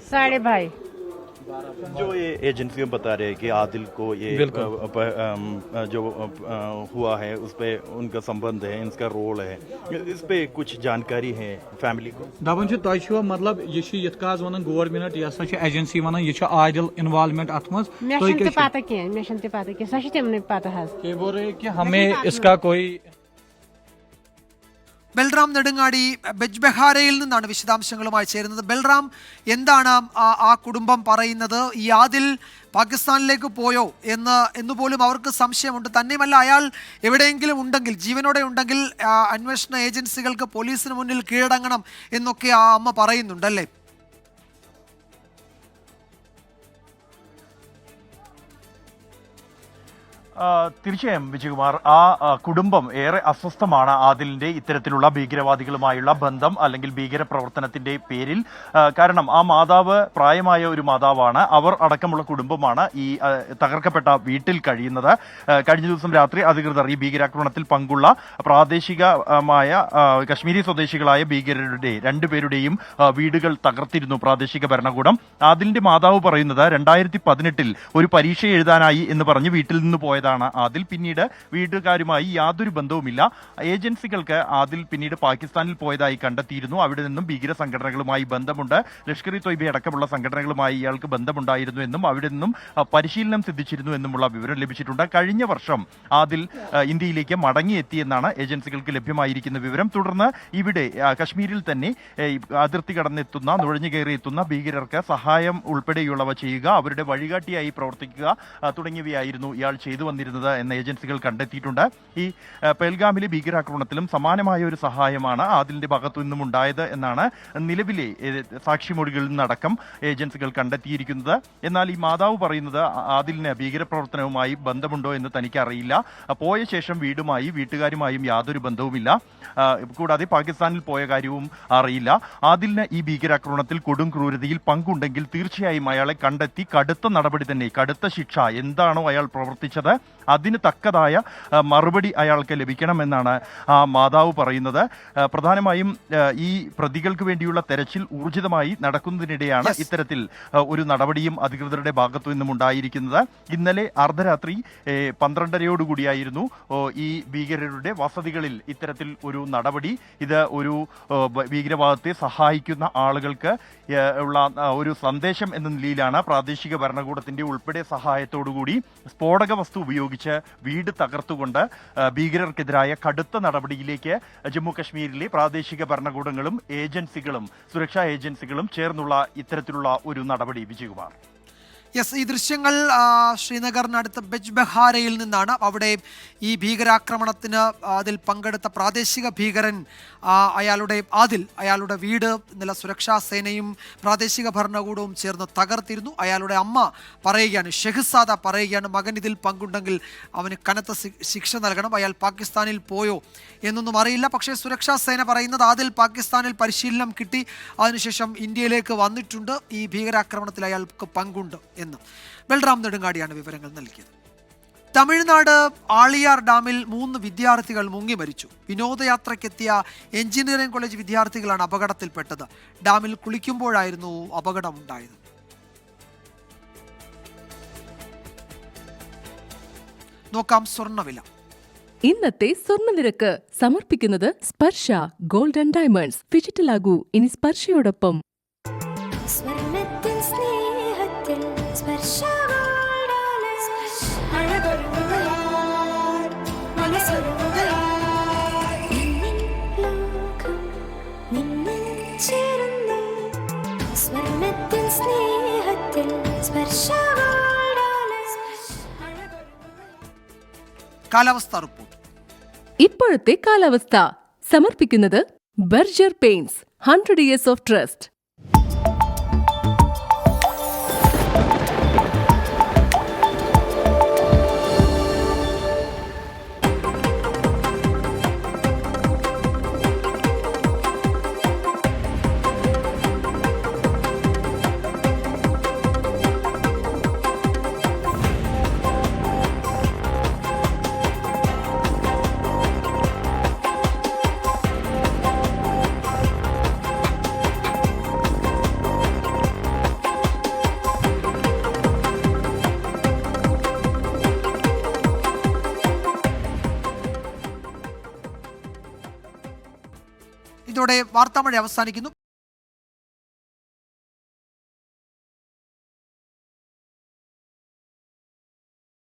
2:30 जो ये एजेंसियां बता रहे हैं कि आदिल को ये जो हुआ है उस पे उनका संबंध है, इनका रोल है, इस पे कुछ जानकारी है फैमिली को? दपन तुम मतलब यह वन गवर्नमेंट यह एजेंसी वन यह आदिल इन्वॉल्वमेंट अत मज बोल रहे कि हमें इसका कोई. ബൽറാം നെടുങ്ങാടി ബെജ്ബെഹാരയിൽ നിന്നാണ് വിശദാംശങ്ങളുമായി ചേരുന്നത്. ബൽറാം, എന്താണ് ആ കുടുംബം പറയുന്നത്? ഈ ആദിൽ പാകിസ്ഥാനിലേക്ക് പോയോ എന്നുപോലും അവർക്ക് സംശയമുണ്ട്. തന്നെയുമല്ല, അയാൾ എവിടെയെങ്കിലും ഉണ്ടെങ്കിൽ, ജീവനോടെ ഉണ്ടെങ്കിൽ അന്വേഷണ ഏജൻസികൾക്ക് പോലീസിന് മുന്നിൽ കീഴടങ്ങണം എന്നൊക്കെ ആ അമ്മ പറയുന്നുണ്ടല്ലേ? തീർച്ചയായും വിജയകുമാർ, ആ കുടുംബം ഏറെ അസ്വസ്ഥമാണ് ആദിലിന്റെ ഇത്തരത്തിലുള്ള ഭീകരവാദികളുമായുള്ള ബന്ധം അല്ലെങ്കിൽ ഭീകര പ്രവർത്തനത്തിന്റെ പേരിൽ. കാരണം ആ മാതാവ് പ്രായമായ ഒരു മാതാവാണ്. അവർ അടക്കമുള്ള കുടുംബമാണ് ഈ തകർക്കപ്പെട്ട വീട്ടിൽ കഴിയുന്നത്. കഴിഞ്ഞ ദിവസം രാത്രി അധികൃതർ ഈ ഭീകരാക്രമണത്തിൽ പങ്കുള്ള പ്രാദേശികമായ കശ്മീരി സ്വദേശികളായ ഭീകരരുടെ രണ്ടുപേരുടെയും വീടുകൾ തകർത്തിരുന്നു പ്രാദേശിക ഭരണകൂടം. ആദിലിന്റെ മാതാവ് പറയുന്നത് 2018-ൽ ഒരു പരീക്ഷ എഴുതാനായി എന്ന് പറഞ്ഞ് വീട്ടിൽ നിന്ന് പോയതാണ് ആദിൽ. പിന്നീട് വീട്ടുകാരുമായി യാതൊരു ബന്ധവുമില്ല. ഏജൻസികൾക്ക് ആദിൽ പിന്നീട് പാകിസ്ഥാനിൽ പോയതായി കണ്ടെത്തിയിരുന്നു. അവിടെ നിന്നും ഭീകര സംഘടനകളുമായി ബന്ധമുണ്ട്, ലഷ്കർ ഇ തൊയ്ബ അടക്കമുള്ള സംഘടനകളുമായി ഇയാൾക്ക് ബന്ധമുണ്ടായിരുന്നു എന്നും അവിടെ നിന്നും പരിശീലനം സിദ്ധിച്ചിരുന്നു എന്നുമുള്ള വിവരം ലഭിച്ചിട്ടുണ്ട്. കഴിഞ്ഞ വർഷം ആദിൽ ഇന്ത്യയിലേക്ക് മടങ്ങിയെത്തിയെന്നാണ് ഏജൻസികൾക്ക് ലഭ്യമായിരിക്കുന്ന വിവരം. തുടർന്ന് ഇവിടെ കശ്മീരിൽ തന്നെ അതിർത്തി കടന്നെത്തുന്ന, നുഴഞ്ഞു കയറിയെത്തുന്ന ഭീകരർക്ക് സഹായം ഉൾപ്പെടെയുള്ളവ ചെയ്യുക, അവരുടെ വഴികാട്ടിയായി പ്രവർത്തിക്കുക തുടങ്ങിയവയായിരുന്നു ഇയാൾ ചെയ്തു വന്നിരുന്നത് എന്ന് ഏജൻസികൾ കണ്ടെത്തിയിട്ടുണ്ട്. ഈ പെൽഗാമിലെ ഭീകരാക്രമണത്തിലും സമാനമായ ഒരു സഹായമാണ് ആദിലിന്റെ ഭാഗത്തു നിന്നും ഉണ്ടായത് എന്നാണ് നിലവിലെ സാക്ഷിമൊഴികളിൽ നിന്നടക്കം ഏജൻസികൾ കണ്ടെത്തിയിരിക്കുന്നത്. എന്നാൽ ഈ മാതാവ് പറയുന്നത് ആദിലിന് ഭീകരപ്രവർത്തനവുമായി ബന്ധമുണ്ടോ എന്ന് തനിക്ക് അറിയില്ല. പോയ ശേഷം വീട്ടുകാരുമായും യാതൊരു ബന്ധവുമില്ല. കൂടാതെ പാകിസ്ഥാനിൽ പോയ കാര്യവും അറിയില്ല. ആദിലിന് ഈ ഭീകരാക്രമണത്തിൽ കൊടും ക്രൂരതയിൽ പങ്കുണ്ടെങ്കിൽ തീർച്ചയായും അയാളെ കണ്ടെത്തി കടുത്ത നടപടി തന്നെ, കടുത്ത ശിക്ഷ, എന്താണോ അയാൾ പ്രവർത്തിച്ചത് അതിന് തക്കതായ മറുപടി അയാൾക്ക് ലഭിക്കണമെന്നാണ് ആ മാതാവ് പറയുന്നത്. പ്രധാനമായും ഈ പ്രതികൾക്ക് വേണ്ടിയുള്ള തെരച്ചിൽ ഊർജിതമായി നടക്കുന്നതിനിടെയാണ് ഇത്തരത്തിൽ ഒരു നടപടിയും അധികൃതരുടെ ഭാഗത്തു നിന്നും ഉണ്ടായിരിക്കുന്നത്. ഇന്നലെ അർദ്ധരാത്രി 12:30 ഈ ഭീകരരുടെ വസതികളിൽ ഇത്തരത്തിൽ ഒരു നടപടി. ഇത് ഒരു ഭീകരവാദത്തെ സഹായിക്കുന്ന ആളുകൾക്ക് ഉള്ള ഒരു സന്ദേശം എന്ന നിലയിലാണ് പ്രാദേശിക ഭരണകൂടത്തിന്റെ ഉൾപ്പെടെ സഹായത്തോടുകൂടി സ്ഫോടക വസ്തു ഉപയോഗിച്ച് വീട് തകർത്തുകൊണ്ട് ഭീകരർക്കെതിരായ കടുത്ത നടപടിയിലേക്ക് ജമ്മു കശ്മീരിലെ പ്രാദേശിക ഭരണകൂടങ്ങളും ഏജൻസികളും സുരക്ഷാ ഏജൻസികളും ചേർന്നുള്ള ഇത്തരത്തിലുള്ള ഒരു നടപടി. വിജയകുമാർ, യെസ്, ഈ ദൃശ്യങ്ങൾ ശ്രീനഗറിനടുത്ത് ബെജ് ബെഹാരയിൽ നിന്നാണ്. അവിടെ ഈ ഭീകരാക്രമണത്തിന് അതിൽ പങ്കെടുത്ത പ്രാദേശിക ഭീകരൻ അയാളുടെ വീട് ഇന്നലെ സുരക്ഷാ സേനയും പ്രാദേശിക ഭരണകൂടവും ചേർന്ന് തകർത്തിരുന്നു. അയാളുടെ അമ്മ പറയുകയാണ്, ഷെഹ്സാദ പറയുകയാണ്, മകൻ ഇതിൽ പങ്കുണ്ടെങ്കിൽ അവന് കനത്ത ശിക്ഷ നൽകണം. അയാൾ പാകിസ്ഥാനിൽ പോയോ എന്നൊന്നും അറിയില്ല. പക്ഷേ സുരക്ഷാ സേന പറയുന്നത് ആദിൽ പാകിസ്ഥാനിൽ പരിശീലനം കിട്ടി, അതിനുശേഷം ഇന്ത്യയിലേക്ക് വന്നിട്ടുണ്ട്, ഈ ഭീകരാക്രമണത്തിൽ അയാൾക്ക് പങ്കുണ്ട് എന്ന്. ബൽറാം നെടുങ്ങാടിയാണ് വിവരങ്ങൾ നൽകിയത്. തമിഴ്നാട് ആളിയാർ ഡാമിൽ 3 വിദ്യാർത്ഥികൾ മുങ്ങി മരിച്ചു. വിനോദയാത്രയ്ക്കെത്തിയ എഞ്ചിനീയറിംഗ് കോളേജ് വിദ്യാർത്ഥികളാണ് അപകടത്തിൽപ്പെട്ടത്. ഡാമിൽ കുളിക്കുമ്പോഴായിരുന്നു അപകടമുണ്ടായത്. നോക്കാം സ്വർണ്ണവില. ഇന്നത്തെ സ്വർണ്ണനിരക്ക് സമർപ്പിക്കുന്നത് സ്പർശ ഗോൾഡ് ആൻഡ് ഡയമണ്ട്സ്. ഡിജിറ്റലാകൂ ഇനി സ്പർശയോടൊപ്പം. കാലാവസ്ഥാ റിപ്പോർട്ട്. ഇപ്പോഴത്തെ കാലാവസ്ഥ സമർപ്പിക്കുന്നത് Berger paints 100 years of trust. ഇതോടെ വാർത്താമഴ അവസാനിക്കുന്നു.